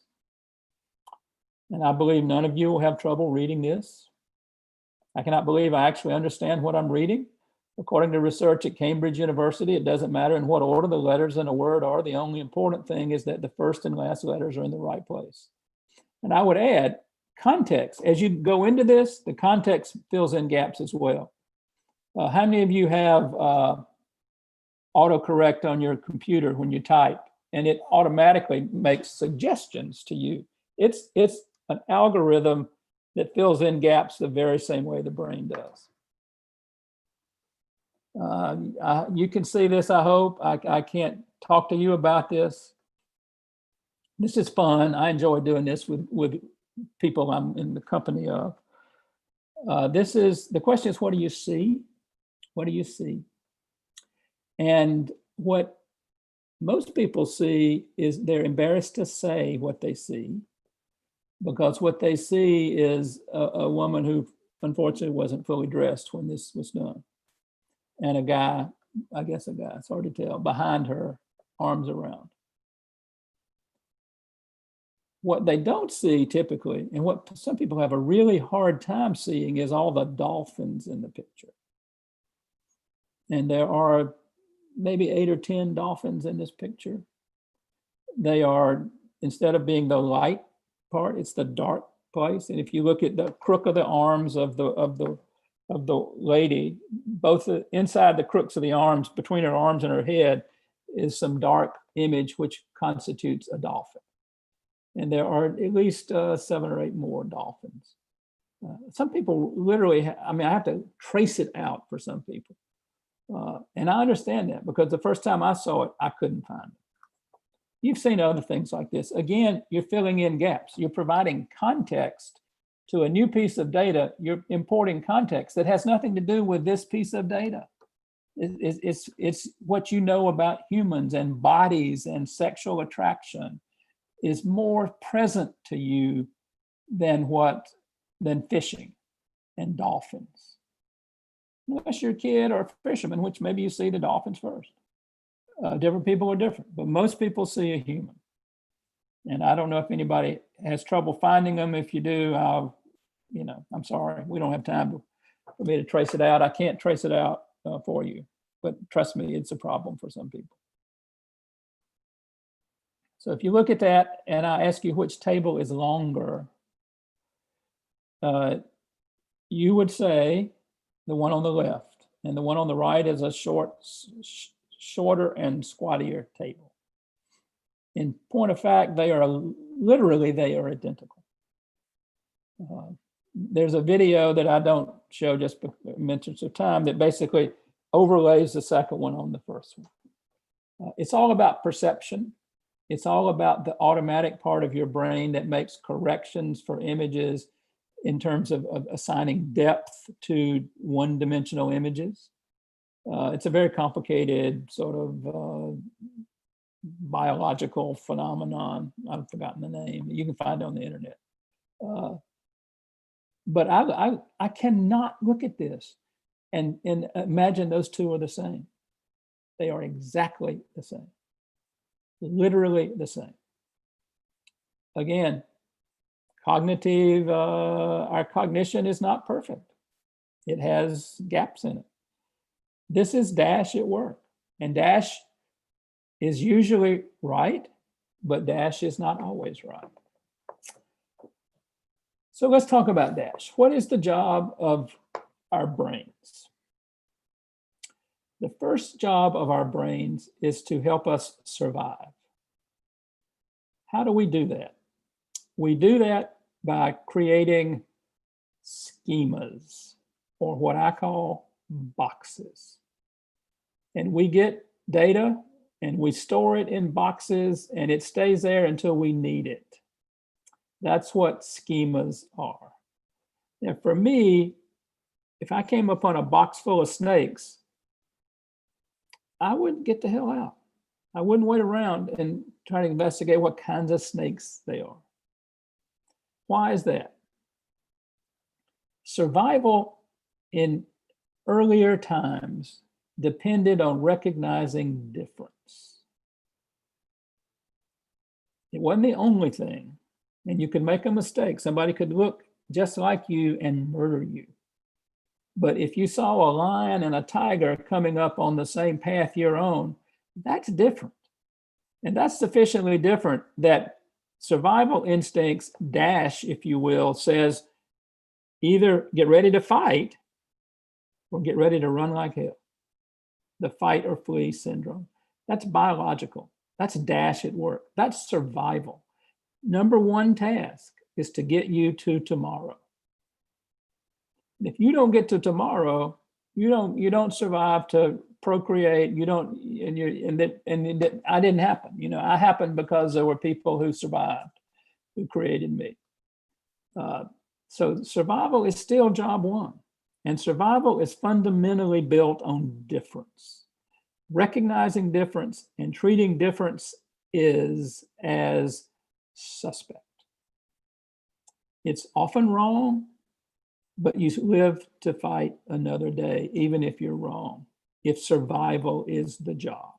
H: And I believe none of you will have trouble reading this. I cannot believe I actually understand what I'm reading. According to research at Cambridge University, it doesn't matter in what order the letters in a word are. The only important thing is that the first and last letters are in the right place. And I would add context. As you go into this, the context fills in gaps as well. How many of you have autocorrect on your computer when you type, and it automatically makes suggestions to you? It's an algorithm that fills in gaps the very same way the brain does. You can see this, I hope. I can't talk to you about this. This is fun. I enjoy doing this with people I'm in the company of. The question is, what do you see? What do you see? And what most people see is they're embarrassed to say what they see, because what they see is a woman who unfortunately wasn't fully dressed when this was done. And a guy, it's hard to tell, behind her, arms around. What they don't see typically, and what some people have a really hard time seeing, is all the dolphins in the picture. And there are maybe 8 or 10 dolphins in this picture. They are, instead of being the light part, it's the dark place. And if you look at the crook of the arms of the lady, both inside the crooks of the arms, between her arms and her head, is some dark image which constitutes a dolphin. And there are at least 7 or 8 more dolphins. Some people literally, I have to trace it out for some people. And I understand that, because the first time I saw it, I couldn't find it. You've seen other things like this. Again, you're filling in gaps. You're providing context to a new piece of data. You're importing context that has nothing to do with this piece of data. It's what you know about humans and bodies and sexual attraction is more present to you than fishing and dolphins. Unless you're a kid or a fisherman, which maybe you see the dolphins first. Different people are different, but most people see a human. And I don't know if anybody has trouble finding them. If you do, I'm sorry, we don't have time for me to trace it out. I can't trace it out for you, but trust me, it's a problem for some people. So if you look at that and I ask you which table is longer, you would say the one on the left, and the one on the right is a shorter and squattier table. In point of fact, they are identical. There's a video that I don't show just for mentions of time that basically overlays the second one on the first one. It's all about perception. It's all about the automatic part of your brain that makes corrections for images in terms of assigning depth to one-dimensional images. It's a very complicated sort of biological phenomenon. I've forgotten the name. You can find it on the internet. But I cannot look at this and imagine those two are the same. They are exactly the same. Literally the same. Again, cognitive, our cognition is not perfect. It has gaps in it. This is Dash at work, and Dash is usually right, but Dash is not always right. So let's talk about Dash. What is the job of our brains? The first job of our brains is to help us survive. How do we do that? We do that by creating schemas, or what I call boxes. And we get data and we store it in boxes, and it stays there until we need it. That's what schemas are. Now, for me, if I came upon a box full of snakes, I would get the hell out. I wouldn't wait around and try to investigate what kinds of snakes they are. Why is that? Survival in earlier times depended on recognizing difference. It wasn't the only thing, and you could make a mistake. Somebody could look just like you and murder you. But if you saw a lion and a tiger coming up on the same path you're on, that's different. And that's sufficiently different that survival instincts, Dash, if you will, says either get ready to fight or get ready to run like hell. The fight or flee syndrome. That's biological. That's Dash at work. That's survival. Number one task is to get you to tomorrow. If you don't get to tomorrow, you don't survive to procreate. You don't, and I didn't happen. I happened because there were people who survived, who created me. So survival is still job one, and survival is fundamentally built on difference. Recognizing difference and treating difference is as suspect. It's often wrong, but you live to fight another day, even if you're wrong, if survival is the job.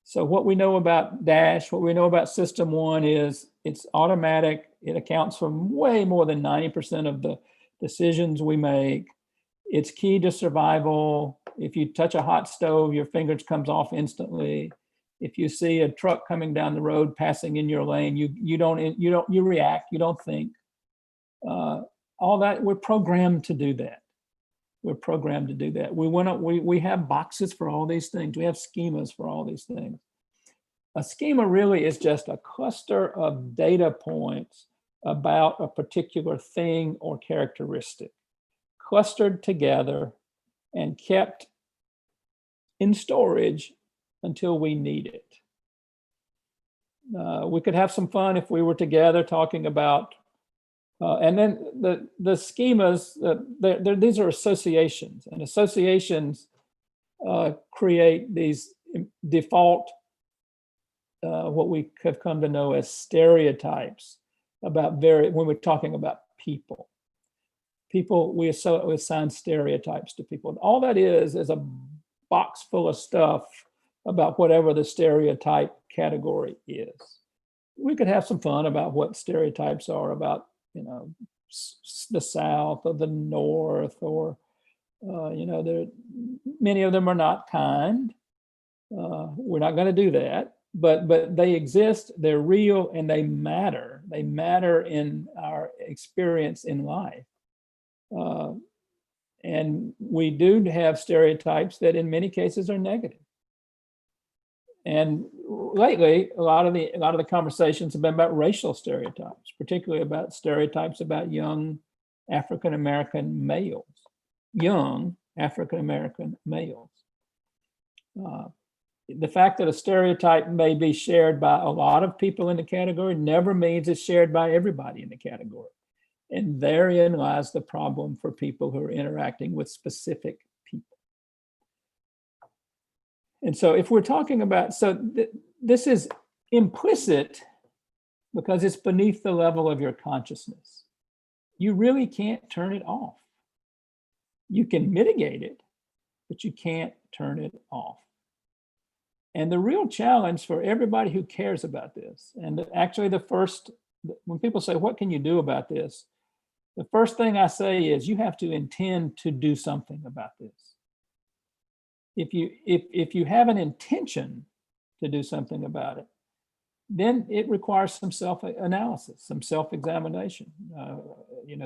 H: So what we know about DASH, what we know about System 1 is it's automatic. It accounts for way more than 90% of the decisions we make. It's key to survival. If you touch a hot stove, your fingers comes off instantly. If you see a truck coming down the road passing in your lane, you react, you don't think. All that, we're programmed to do that. We're programmed to do that. We have boxes for all these things. We have schemas for all these things. A schema really is just a cluster of data points about a particular thing or characteristic, clustered together and kept in storage until we need it. We could have some fun if we were together talking about, and then the schemas, these are associations, and associations create these default, what we have come to know as stereotypes about when we're talking about people. People, we assign stereotypes to people. All that is a box full of stuff about whatever the stereotype category is. We could have some fun about what stereotypes are about, the South or the North, or, many of them are not kind. We're not going to do that, but they exist, they're real, and they matter. They matter in our experience in life. And we do have stereotypes that in many cases are negative. And lately, a lot of the conversations have been about racial stereotypes, particularly about stereotypes about young African-American males. Young African-American males. The fact that a stereotype may be shared by a lot of people in the category never means it's shared by everybody in the category. And therein lies the problem for people who are interacting with specific people. And so if we're talking about, this is implicit because it's beneath the level of your consciousness. You really can't turn it off. You can mitigate it, but you can't turn it off. And the real challenge for everybody who cares about this, and actually when people say, what can you do about this? The first thing I say is you have to intend to do something about this. If you have an intention to do something about it, then it requires some self-analysis, some self-examination.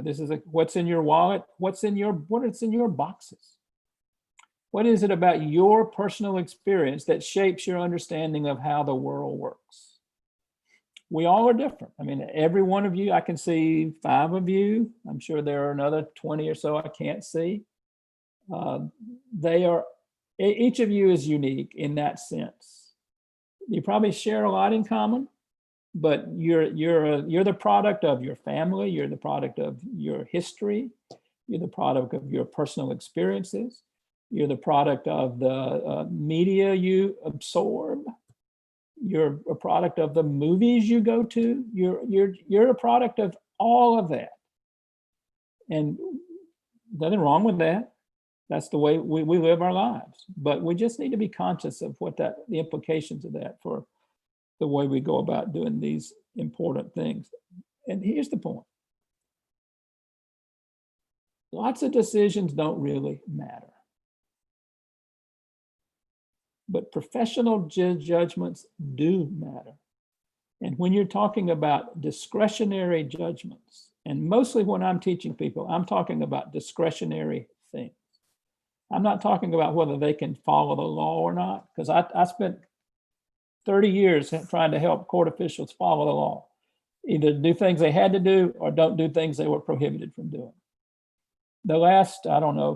H: This is what's in your wallet, what's in your boxes. What is it about your personal experience that shapes your understanding of how the world works? We all are different. I mean, every one of you, I can see 5 of you. I'm sure there are another 20 or so I can't see. Each of you is unique in that sense. You probably share a lot in common, but you're the product of your family. You're the product of your history. You're the product of your personal experiences. You're the product of the media you absorb. You're a product of the movies you go to. You're a product of all of that. And nothing wrong with that. That's the way we live our lives. But we just need to be conscious of the implications of that for the way we go about doing these important things. And here's the point. Lots of decisions don't really matter. But professional judgments do matter. And when you're talking about discretionary judgments, and mostly when I'm teaching people, I'm talking about discretionary things. I'm not talking about whether they can follow the law or not, because I spent 30 years trying to help court officials follow the law. Either do things they had to do or don't do things they were prohibited from doing. The last,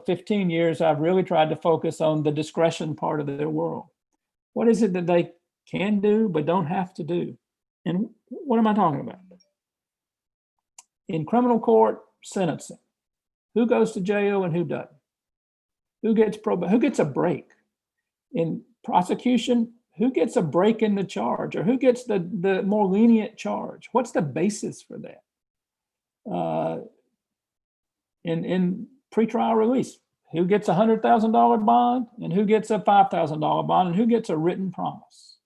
H: 15 years, I've really tried to focus on the discretion part of their world. What is it that they can do but don't have to do? And what am I talking about? In criminal court, sentencing. Who goes to jail and who doesn't? Who gets a break? In prosecution, who gets a break in the charge, or who gets the more lenient charge? What's the basis for that? In pretrial release, who gets a $100,000 bond and who gets a $5,000 bond and who gets a written promise?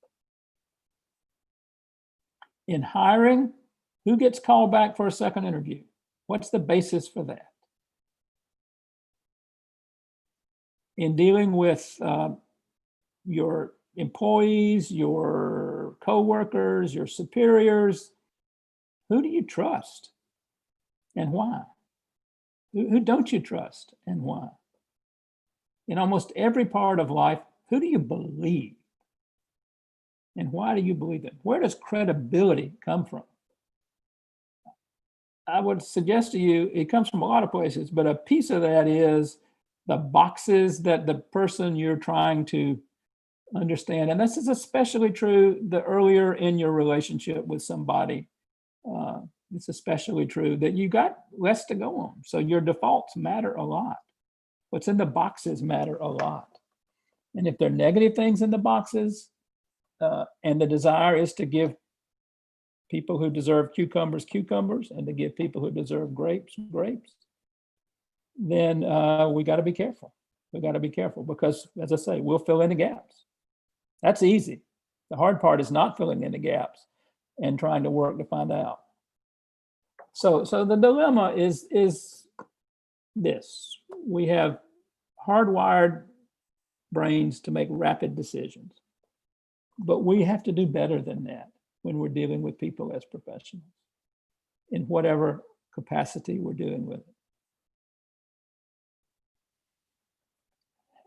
H: In hiring, who gets called back for a second interview? What's the basis for that? In dealing with your employees, your coworkers, your superiors, who do you trust and why? Who don't you trust and why? In almost every part of life, who do you believe? And why do you believe them? Where does credibility come from? I would suggest to you, it comes from a lot of places, but a piece of that is the boxes that the person you're trying to understand. And this is especially true the earlier in your relationship with somebody. It's especially true that you got less to go on. So your defaults matter a lot. What's in the boxes matter a lot. And if there are negative things in the boxes, and the desire is to give people who deserve cucumbers, cucumbers, and to give people who deserve grapes, grapes, then we got to be careful. We got to be careful because, as I say, we'll fill in the gaps. That's easy. The hard part is not filling in the gaps and trying to work to find out. So the dilemma is this. We have hardwired brains to make rapid decisions, but we have to do better than that when we're dealing with people as professionals in whatever capacity we're dealing with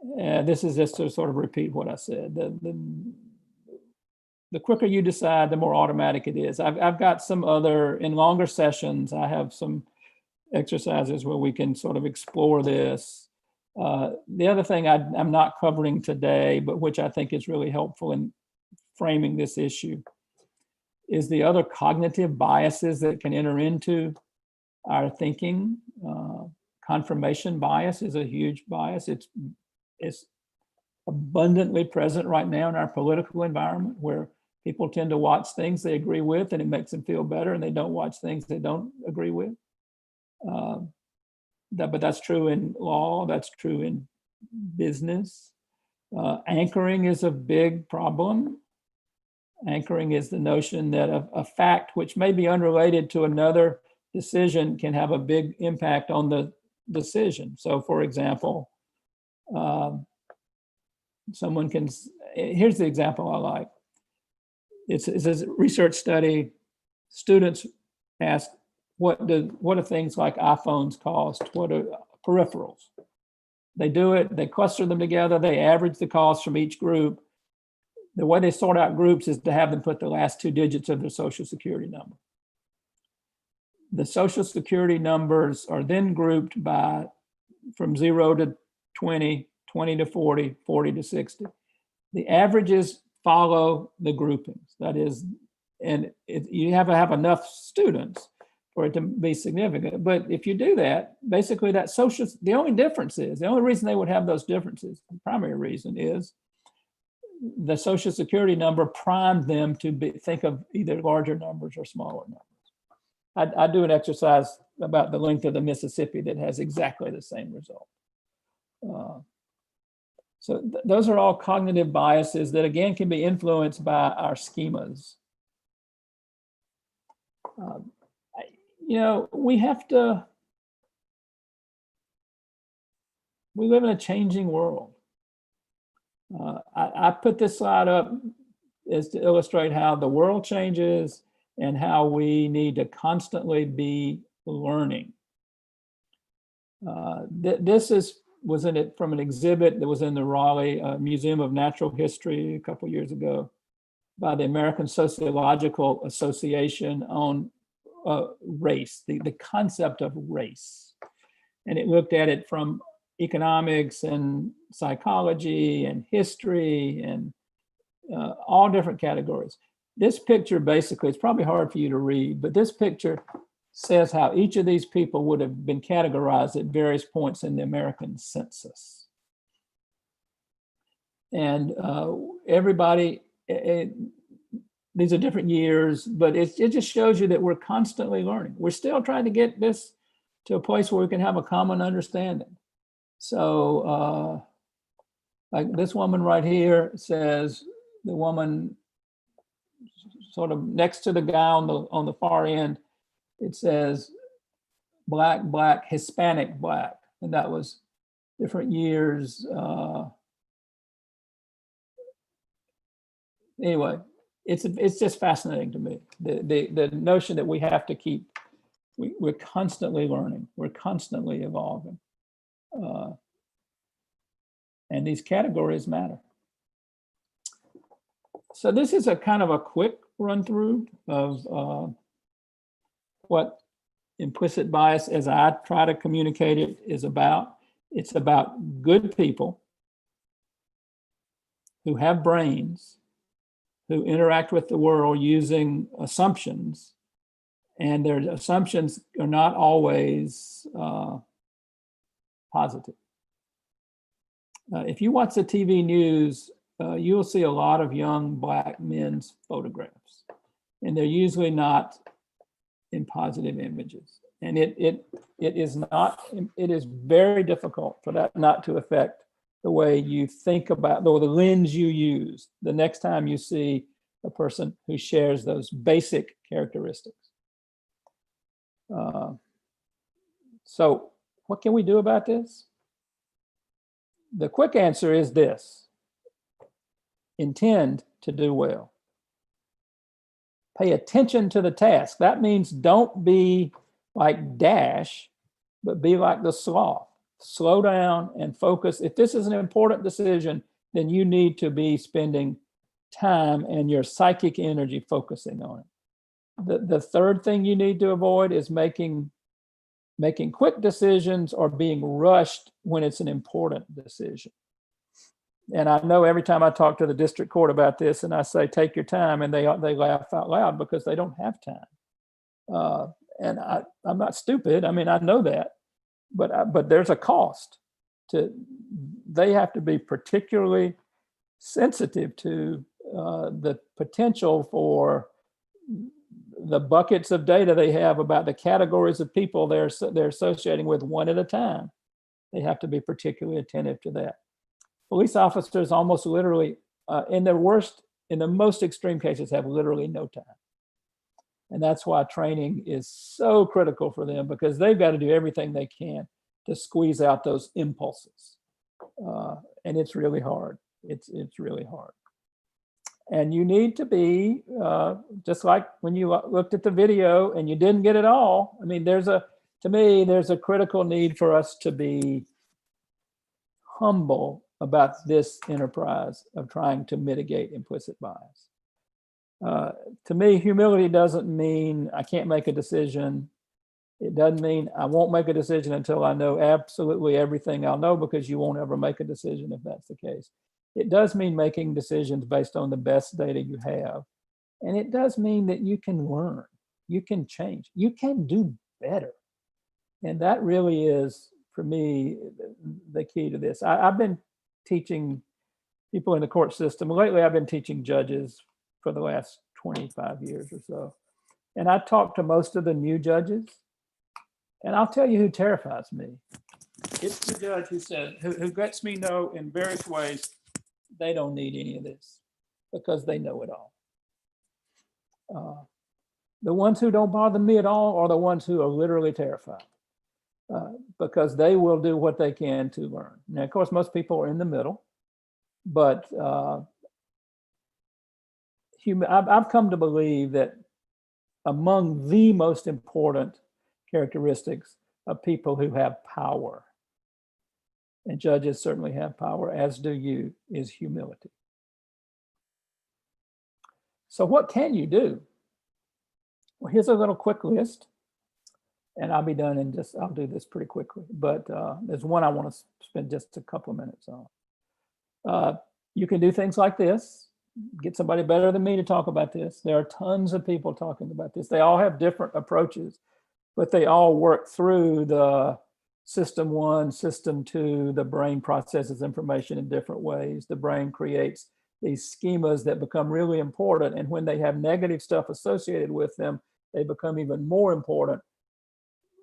H: it. This is just to sort of repeat what I said. The quicker you decide, the more automatic it is. I've got some other, in longer sessions, I have some exercises where we can sort of explore this. The other thing I'm not covering today, but which I think is really helpful in framing this issue, is the other cognitive biases that can enter into our thinking. Confirmation bias is a huge bias. It's abundantly present right now in our political environment, where people tend to watch things they agree with and it makes them feel better, and they don't watch things they don't agree with. But that's true in law, that's true in business. Anchoring is a big problem. Anchoring is the notion that a fact which may be unrelated to another decision can have a big impact on the decision. So for example, someone can, here's the example I like. It's a research study. Students ask, what do things like iPhones cost? What are peripherals? They do it, they cluster them together, they average the cost from each group. The way they sort out groups is to have them put the last 2 digits of their social security number. The social security numbers are then grouped by from 0 to 20, 20 to 40, 40 to 60. The averages follow the groupings. That is, and you have to have enough students for it to be significant. But if you do that, basically that social, the only difference is, the only reason they would have those differences, the primary reason is the social security number primed them to think of either larger numbers or smaller numbers. I do an exercise about the length of the Mississippi that has exactly the same result. So those are all cognitive biases that again can be influenced by our schemas. You know, we live in a changing world. I put this slide up is to illustrate how the world changes and how we need to constantly be learning. This was in it from an exhibit that was in the Raleigh Museum of Natural History a couple years ago by the American Sociological Association on race, the concept of race. And it looked at it from economics and psychology and history and all different categories. This picture basically, it's probably hard for you to read, but this picture says how each of these people would have been categorized at various points in the American census. And everybody, these are different years, but it just shows you that we're constantly learning. We're still trying to get this to a place where we can have a common understanding. So like this woman right here says, the woman sort of next to the guy on the far end, it says black, black, Hispanic, black. And that was different years. Anyway, it's just fascinating to me. The notion that we have to keep, we're constantly learning, we're constantly evolving. And these categories matter. So this is a kind of a quick run through of what implicit bias, as I try to communicate it, is about. It's about good people who have brains, who interact with the world using assumptions, and their assumptions are not always positive. If you watch the TV news, you'll see a lot of young Black men's photographs, and they're usually not in positive images. And it is very difficult for that not to affect the way you think about, or the lens you use the next time you see a person who shares those basic characteristics. So what can we do about this? The quick answer is this: intend to do well. Pay attention to the task. That means don't be like Dash, but be like the sloth. Slow down and focus. If this is an important decision, then you need to be spending time and your psychic energy focusing on it. The third thing you need to avoid is making quick decisions or being rushed when it's an important decision. And I know every time I talk to the district court about this and I say, take your time, and they laugh out loud because they don't have time. And I'm not stupid. I mean, I know that, but there's a cost to, they have to be particularly sensitive to the potential for the buckets of data they have about the categories of people they're associating with one at a time. They have to be particularly attentive to that. Police officers almost literally, in the most extreme cases, have literally no time. And that's why training is so critical for them, because they've got to do everything they can to squeeze out those impulses. And it's really hard. It's really hard. And you need to be, just like when you looked at the video and you didn't get it all. I mean, to me, there's a critical need for us to be humble about this enterprise of trying to mitigate implicit bias. To me, humility doesn't mean I can't make a decision. It doesn't mean I won't make a decision until I know absolutely everything I'll know, because you won't ever make a decision if that's the case. It does mean making decisions based on the best data you have. And it does mean that you can learn, you can change, you can do better. And that really is, for me, the key to this. I've been teaching people in the court system. Lately, I've been teaching judges for the last 25 years or so. And I talk to most of the new judges, and I'll tell you who terrifies me. It's the judge who said, who lets me know in various ways they don't need any of this because they know it all. The ones who don't bother me at all are the ones who are literally terrified, because they will do what they can to learn. Now, of course, most people are in the middle, but I've come to believe that among the most important characteristics of people who have power, and judges certainly have power, as do you, is humility. So what can you do? Well, here's a little quick list, and I'll be done in I'll do this pretty quickly, but there's one I want to spend just a couple of minutes on. You can do things like this. Get somebody better than me to talk about this. There are tons of people talking about this. They all have different approaches, but they all work through the system one, system two. The brain processes information in different ways. The brain creates these schemas that become really important. And when they have negative stuff associated with them, they become even more important.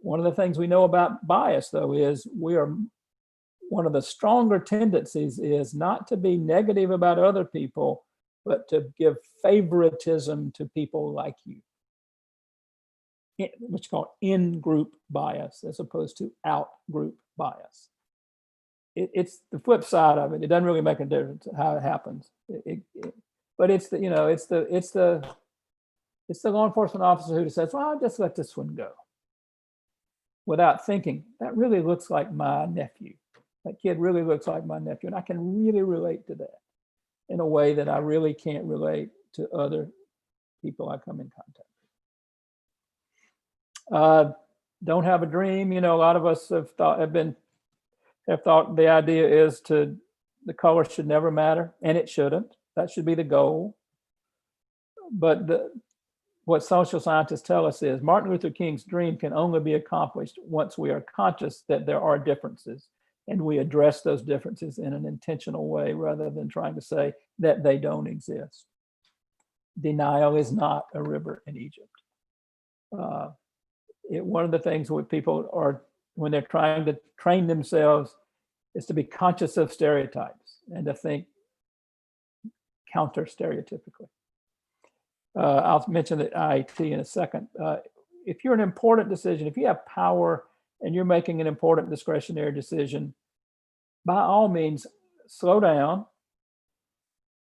H: One of the things we know about bias, though, is one of the stronger tendencies is not to be negative about other people, but to give favoritism to people like you, which is called in-group bias as opposed to out-group bias. It's the flip side of it. It doesn't really make a difference how it happens. But it's the, you know, it's the law enforcement officer who says, well, I'll just let this one go, without thinking, that really looks like my nephew. That kid really looks like my nephew. And I can really relate to that in a way that I really can't relate to other people I come in contact with. Don't have a dream. You know, a lot of us have thought the idea is the color should never matter, and it shouldn't. That should be the goal. But what social scientists tell us is Martin Luther King's dream can only be accomplished once we are conscious that there are differences and we address those differences in an intentional way rather than trying to say that they don't exist. Denial is not a river in Egypt. One of the things what people are, when they're trying to train themselves, is to be conscious of stereotypes and to think counter stereotypically. I'll mention the IET in a second. If you're an important decision, if you have power and you're making an important discretionary decision, by all means, slow down,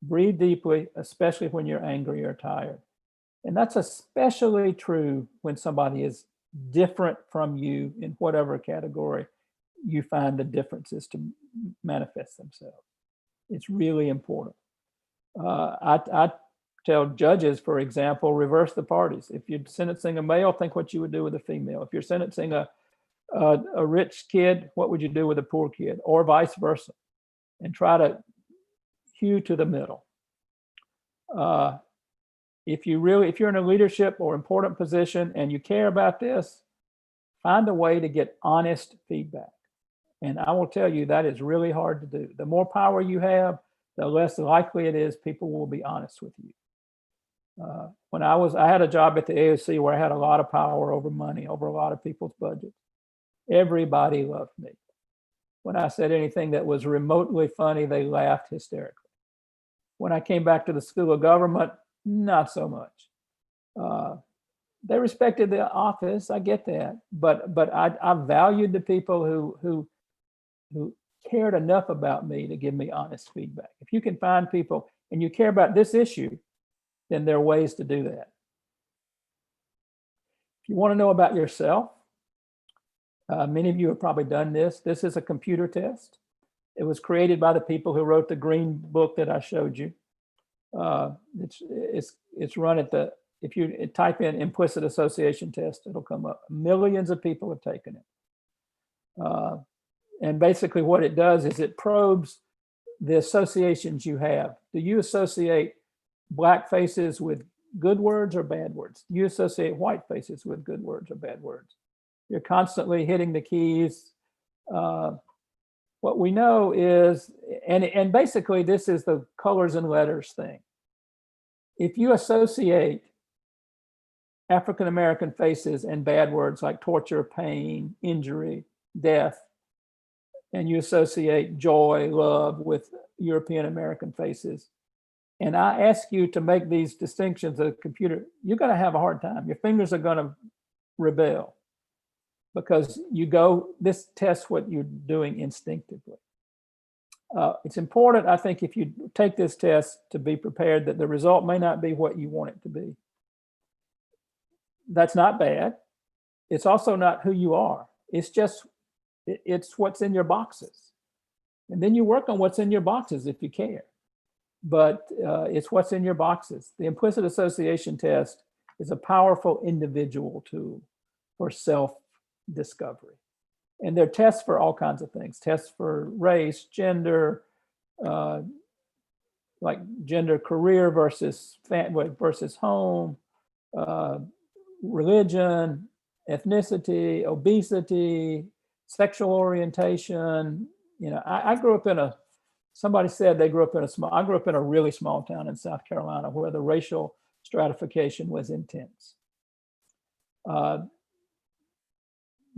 H: breathe deeply, especially when you're angry or tired. And that's especially true when somebody is different from you in whatever category you find the differences to manifest themselves. It's really important. I tell judges, for example, reverse the parties. If you're sentencing a male, think what you would do with a female. If you're sentencing a rich kid, what would you do with a poor kid, or vice versa, and try to hew to the middle. If you're in a leadership or important position and you care about this, find a way to get honest feedback. And I will tell you that is really hard to do. The more power you have, the less likely it is people will be honest with you. When I had a job at the AOC where I had a lot of power over money, over a lot of people's budgets. Everybody loved me. When I said anything that was remotely funny, they laughed hysterically. When I came back to the School of Government, not so much. They respected the office, I get that, but I valued the people who cared enough about me to give me honest feedback. If you can find people and you care about this issue, then there are ways to do that. If you want to know about yourself, many of you have probably done this. This is a computer test. It was created by the people who wrote the green book that I showed you. It's run at if you type in implicit association test, it'll come up. Millions of people have taken it. And basically what it does is it probes the associations you have. Do you associate Black faces with good words or bad words? Do you associate white faces with good words or bad words? You're constantly hitting the keys. What we know is, and basically this is the colors and letters thing. If you associate African-American faces and bad words like torture, pain, injury, death, and you associate joy, love with European-American faces, and I ask you to make these distinctions of the computer, you're going to have a hard time. Your fingers are going to rebel because this tests what you're doing instinctively. It's important, I think, if you take this test to be prepared that the result may not be what you want it to be. That's not bad. It's also not who you are. It's what's in your boxes. And then you work on what's in your boxes if you care. But it's what's in your boxes. The implicit association test is a powerful individual tool for self-discovery. And there are tests for all kinds of things, tests for race, gender, like gender, career versus home, religion, ethnicity, obesity, sexual orientation. You know, I grew up somebody said they grew up I grew up in a really small town in South Carolina where the racial stratification was intense. The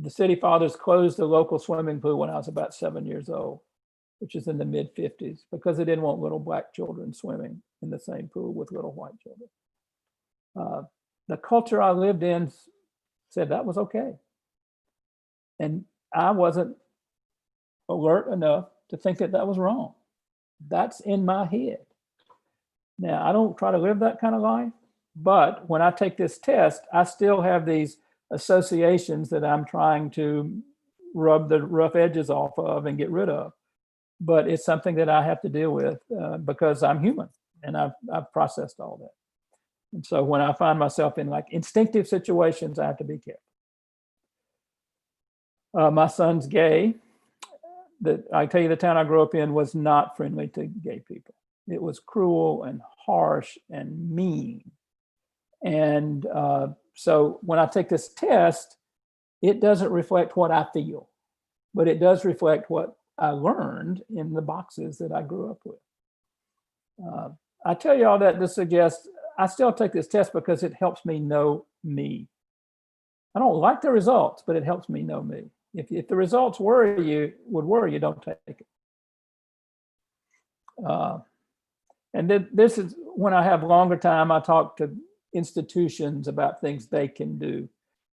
H: city fathers closed the local swimming pool when I was about 7 years old. which is in the mid-50s, because they didn't want little black children swimming in the same pool with little white children. The culture I lived in said that was okay. And I wasn't alert enough to think that that was wrong. That's in my head. Now, I don't try to live that kind of life, but when I take this test, I still have these associations that I'm trying to rub the rough edges off of and get rid of. But it's something that I have to deal with because I'm human, and I've processed all that. And so when I find myself in like instinctive situations, I have to be careful. My son's gay. I tell you, the town I grew up in was not friendly to gay people. It was cruel and harsh and mean. And so when I take this test, it doesn't reflect what I feel, but it does reflect what I learned in the boxes that I grew up with. I tell you all that to suggest I still take this test because it helps me know me. I don't like the results, but it helps me know me. If the results would worry you, don't take it. And then this is when I have longer time, I talk to institutions about things they can do.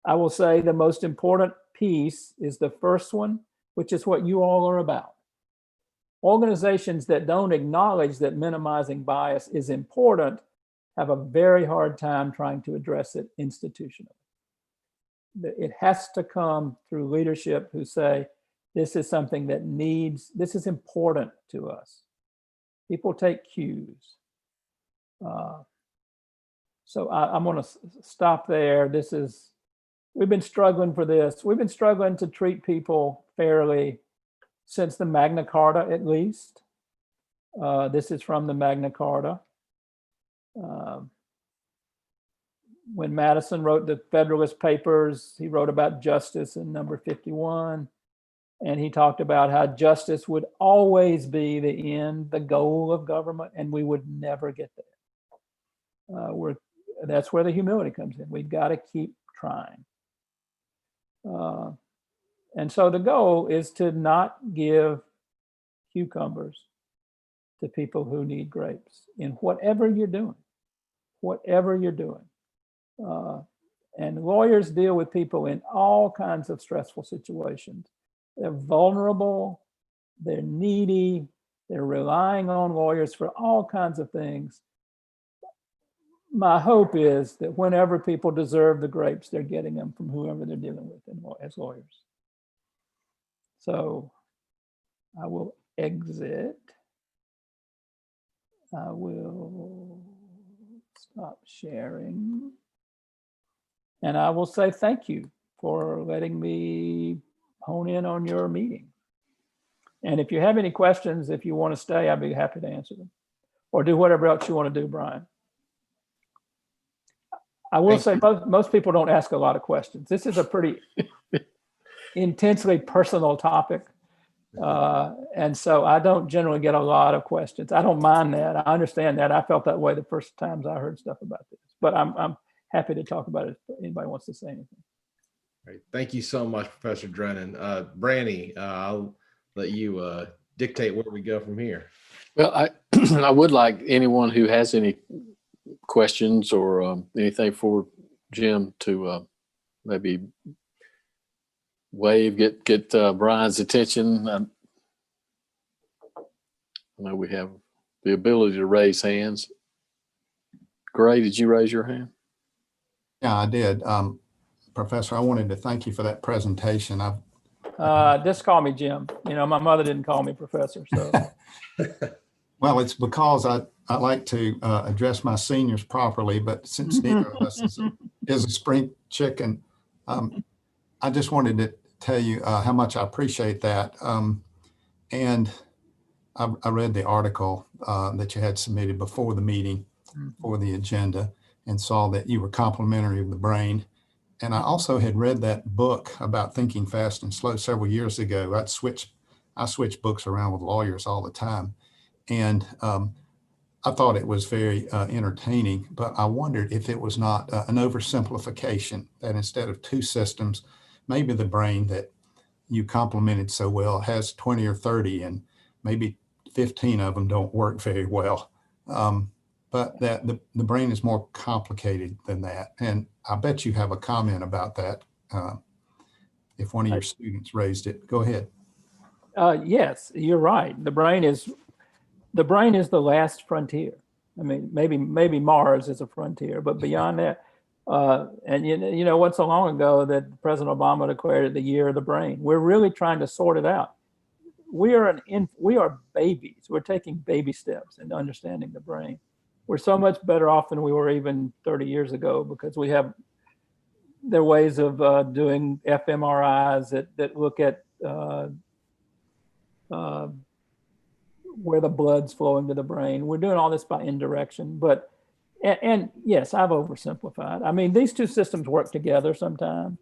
H: I will say the most important piece is the first one, which is what you all are about. Organizations that don't acknowledge that minimizing bias is important have a very hard time trying to address it institutionally. It has to come through leadership who say, this is something that this is important to us. People take cues. So I'm going to stop there. We've been struggling for this. We've been struggling to treat people fairly since the Magna Carta, at least. This is from the Magna Carta. When Madison wrote the Federalist Papers, he wrote about justice in number 51. And he talked about how justice would always be the end, the goal of government, and we would never get there. That's where the humility comes in. We've got to keep trying. And so the goal is to not give cucumbers to people who need grapes in whatever you're doing, and lawyers deal with people in all kinds of stressful situations. They're vulnerable, they're needy, they're relying on lawyers for all kinds of things. My hope is that whenever people deserve the grapes, they're getting them from whoever they're dealing with as lawyers. So I will exit. I will stop sharing. And I will say thank you for letting me hone in on your meeting. And if you have any questions, if you want to stay, I'd be happy to answer them. Or do whatever else you want to do, Brian. I will say most people don't ask a lot of questions. This is a pretty intensely personal topic. And so I don't generally get a lot of questions. I don't mind that. I understand that. I felt that way the first times I heard stuff about this. But I'm happy to talk about it if anybody wants to say anything.
A: Great. Thank you so much, Professor Drennan. Branny, I'll let you dictate where we go from here.
B: Well, I would like anyone who has any questions or anything for Jim to maybe wave, get Brian's attention. I know we have the ability to raise hands. Gray, did you raise your hand?
K: Yeah, I did. Professor, I wanted to thank you for that presentation.
H: Just call me Jim. You know, my mother didn't call me professor. So,
K: well, it's because I like to address my seniors properly, but since neither of us is a spring chicken, I just wanted to tell you how much I appreciate that. And I read the article that you had submitted before the meeting for the agenda and saw that you were complimentary of the brain. And I also had read that book about thinking fast and slow several years ago. I switch books around with lawyers all the time. And I thought it was very entertaining, but I wondered if it was not an oversimplification, that instead of two systems, maybe the brain that you complimented so well has 20 or 30. And maybe 15 of them don't work very well. But that the brain is more complicated than that. And I bet you have a comment about that. If one of your students raised it, go ahead.
H: Yes, you're right. The brain is the last frontier. I mean, maybe Mars is a frontier, but beyond that, and you know, what's so long ago that President Obama declared it the year of the brain. We're really trying to sort it out. We are babies. We're taking baby steps into understanding the brain. We're so much better off than we were even 30 years ago because there are ways of doing fMRIs that look at where the blood's flowing to the brain. We're doing all this by indirection, and yes, I've oversimplified. I mean, these two systems work together sometimes.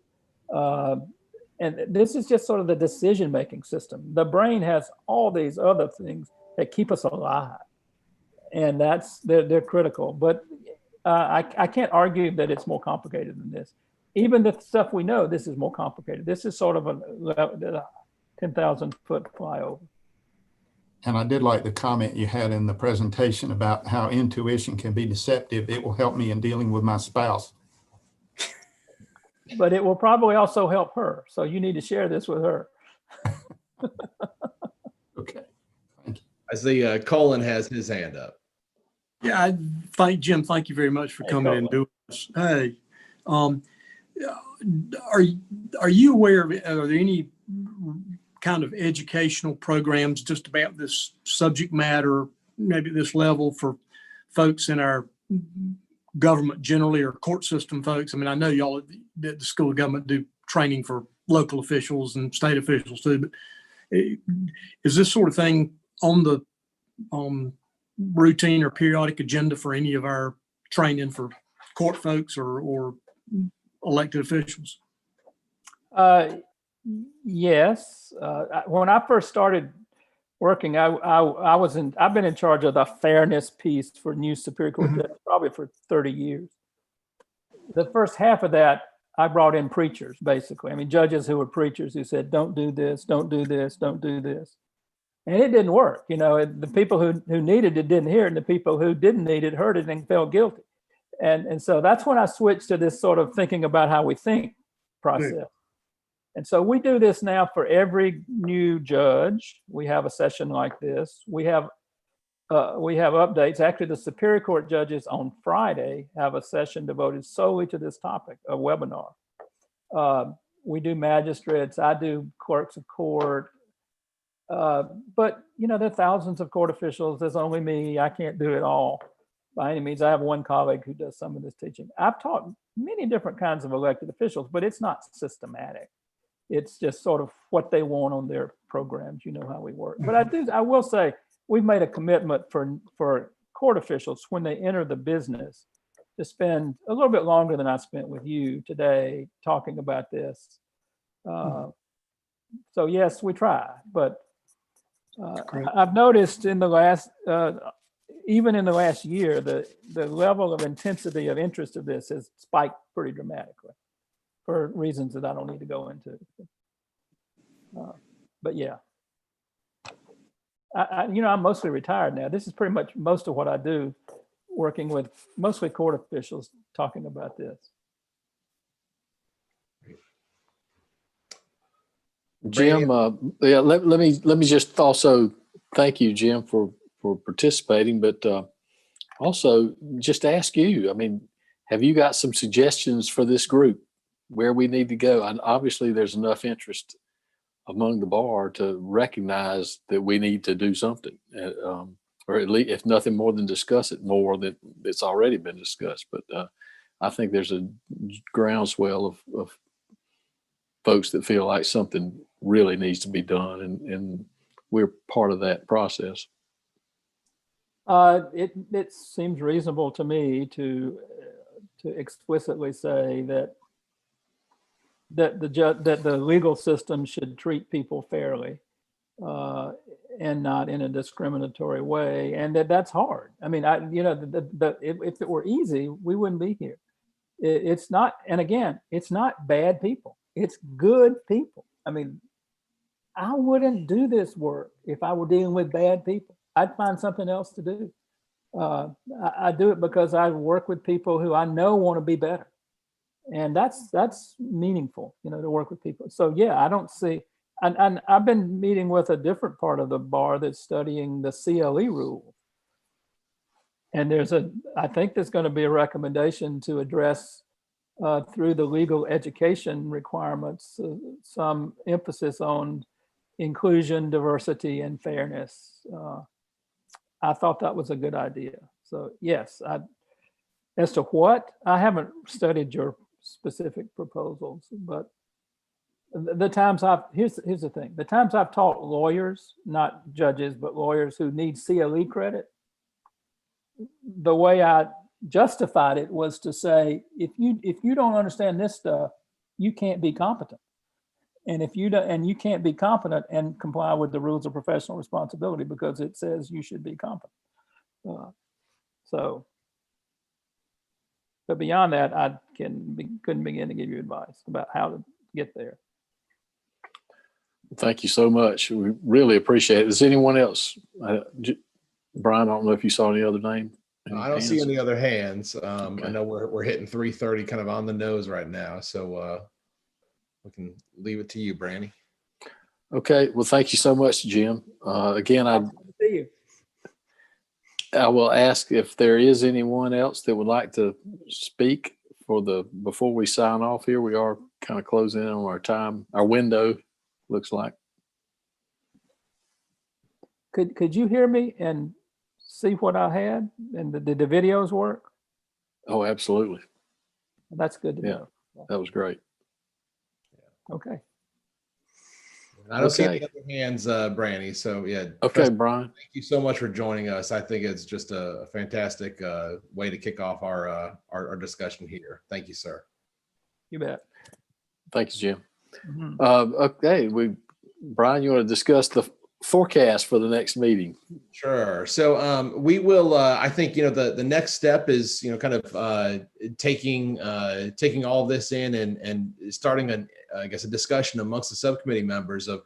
H: And this is just sort of the decision-making system. The brain has all these other things that keep us alive, and they're critical. But I can't argue that it's more complicated than this. Even the stuff we know, this is more complicated. This is sort of a 10,000-foot flyover.
K: And I did like the comment you had in the presentation about how intuition can be deceptive. It will help me in dealing with my spouse.
H: But it will probably also help her. So you need to share this with her.
K: Okay. Thank you.
A: I see Colin has his hand up.
L: Yeah, Jim, thank you very much for coming in and doing this. Hey, are you aware of, are there any kind of educational programs just about this subject matter, maybe at this level for folks in our government generally or court system folks? I mean, I know y'all at the School of Government do training for local officials and state officials too, but is this sort of thing on the routine or periodic agenda for any of our training for court folks or elected officials?
H: Yes. When I first started working, I've been in charge of the fairness piece for new Superior Court judges probably for 30 years. The first half of that, I brought in preachers, basically. I mean, judges who were preachers who said, don't do this, don't do this, don't do this. And it didn't work. You know, the people who needed it didn't hear it, and the people who didn't need it heard it and felt guilty. And so that's when I switched to this sort of thinking about how we think process. Yeah. And so we do this now for every new judge. We have a session like this. We have updates. Actually, the Superior Court judges on Friday have a session devoted solely to this topic, a webinar. We do magistrates. I do clerks of court. But, you know, there are thousands of court officials. There's only me. I can't do it all by any means. I have one colleague who does some of this teaching. I've taught many different kinds of elected officials, but it's not systematic. It's just sort of what they want on their programs. You know how we work. But I will say, we've made a commitment for court officials when they enter the business to spend a little bit longer than I spent with you today talking about this. So yes, we try, but I've noticed in the last, even in the last year, the level of intensity of interest of this has spiked pretty dramatically for reasons that I don't need to go into. But yeah. I'm mostly retired now. This is pretty much most of what I do, working with mostly court officials talking about this.
B: Jim, yeah, let me just also thank you, Jim, for participating, but also just ask you, I mean, have you got some suggestions for this group where we need to go? And obviously there's enough interest among the bar to recognize that we need to do something, or at least, if nothing more than discuss it more than it's already been discussed. But I think there's a groundswell of folks that feel like something really needs to be done, and we're part of that process.
H: It seems reasonable to me to explicitly say that the legal system should treat people fairly and not in a discriminatory way, and that's hard. I mean, if it were easy, we wouldn't be here. It's not, and again, it's not bad people. It's good people. I mean, I wouldn't do this work if I were dealing with bad people. I'd find something else to do. I do it because I work with people who I know want to be better. And that's meaningful, you know, to work with people. So yeah, I don't see, and I've been meeting with a different part of the bar that's studying the CLE rule. And I think there's going to be a recommendation to address through the legal education requirements, some emphasis on inclusion, diversity, and fairness. I thought that was a good idea. So yes, as to what, I haven't studied your specific proposals, but the times here's the thing, the times I've taught lawyers, not judges, but lawyers who need CLE credit, the way I justified it was to say, if you don't understand this stuff, you can't be competent. And if you don't, and you can't be competent and comply with the rules of professional responsibility because it says you should be competent. But beyond that, I couldn't begin to give you advice about how to get there.
B: Thank you so much. We really appreciate it. Is anyone else? Brian, I don't know if you saw any other name.
A: I don't see any other hands.
B: Okay.
A: I know we're hitting 3:30 kind of on the nose right now. So we can leave it to you, Brandy.
B: Okay. Well, thank you so much, Jim. Again,
H: See you.
B: I will ask if there is anyone else that would like to speak before we sign off here. We are kind of closing in on our time, our window, looks like.
H: Could you hear me and see what I had, and did the videos work?
B: Oh, absolutely.
H: That's good to know.
B: That was great.
H: Okay.
A: I don't see any other hands, Brandy. So yeah.
B: Okay, Brian.
A: Thank you so much for joining us. I think it's just a fantastic way to kick off our discussion here. Thank you, sir.
H: You bet.
B: Thank you, Jim.
H: Mhm.
B: Okay, Brian, you want to discuss the forecast for the next meeting?
A: Sure. So we will. I think the next step is kind of taking all this in and starting a discussion amongst the subcommittee members of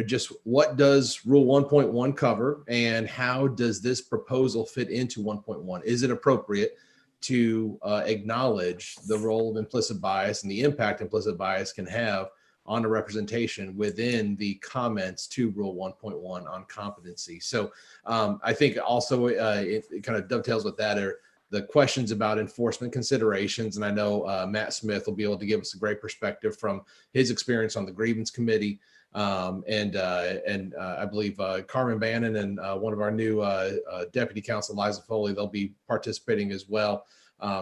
A: just what does Rule 1.1 cover and how does this proposal fit into 1.1? Is it appropriate to acknowledge the role of implicit bias and the impact implicit bias can have on a representation within the comments to Rule 1.1 on competency? So I think also it kind of dovetails with that are the questions about enforcement considerations. And I know Matt Smith will be able to give us a great perspective from his experience on the grievance committee. And I believe Carmen Bannon and one of our new deputy counsel, Liza Foley, they'll be participating as well.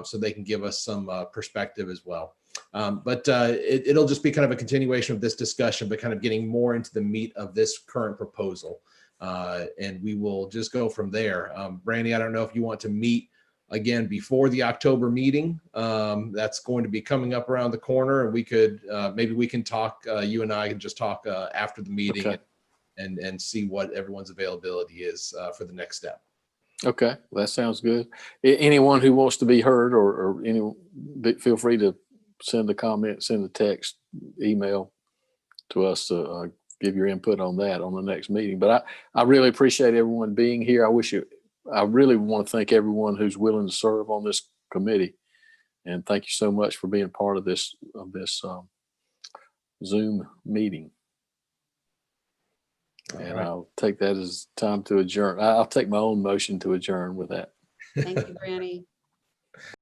A: So they can give us some perspective as well. But it'll just be kind of a continuation of this discussion, but kind of getting more into the meat of this current proposal. And we will just go from there. Brandy, I don't know if you want to meet again before the October meeting. That's going to be coming up around the corner, and we could maybe we can talk, you and I can just talk after the meeting. Okay. and see what everyone's availability is for the next step.
B: Okay, that sounds good. Anyone who wants to be heard or feel free to send a comment, send a text, email to us to give your input on that on the next meeting. But I really appreciate everyone being here. I really want to thank everyone who's willing to serve on this committee. And thank you so much for being part of this Zoom meeting. And right. I'll take that as time to adjourn. I'll take my own motion to adjourn with that.
M: Thank you, Brandy.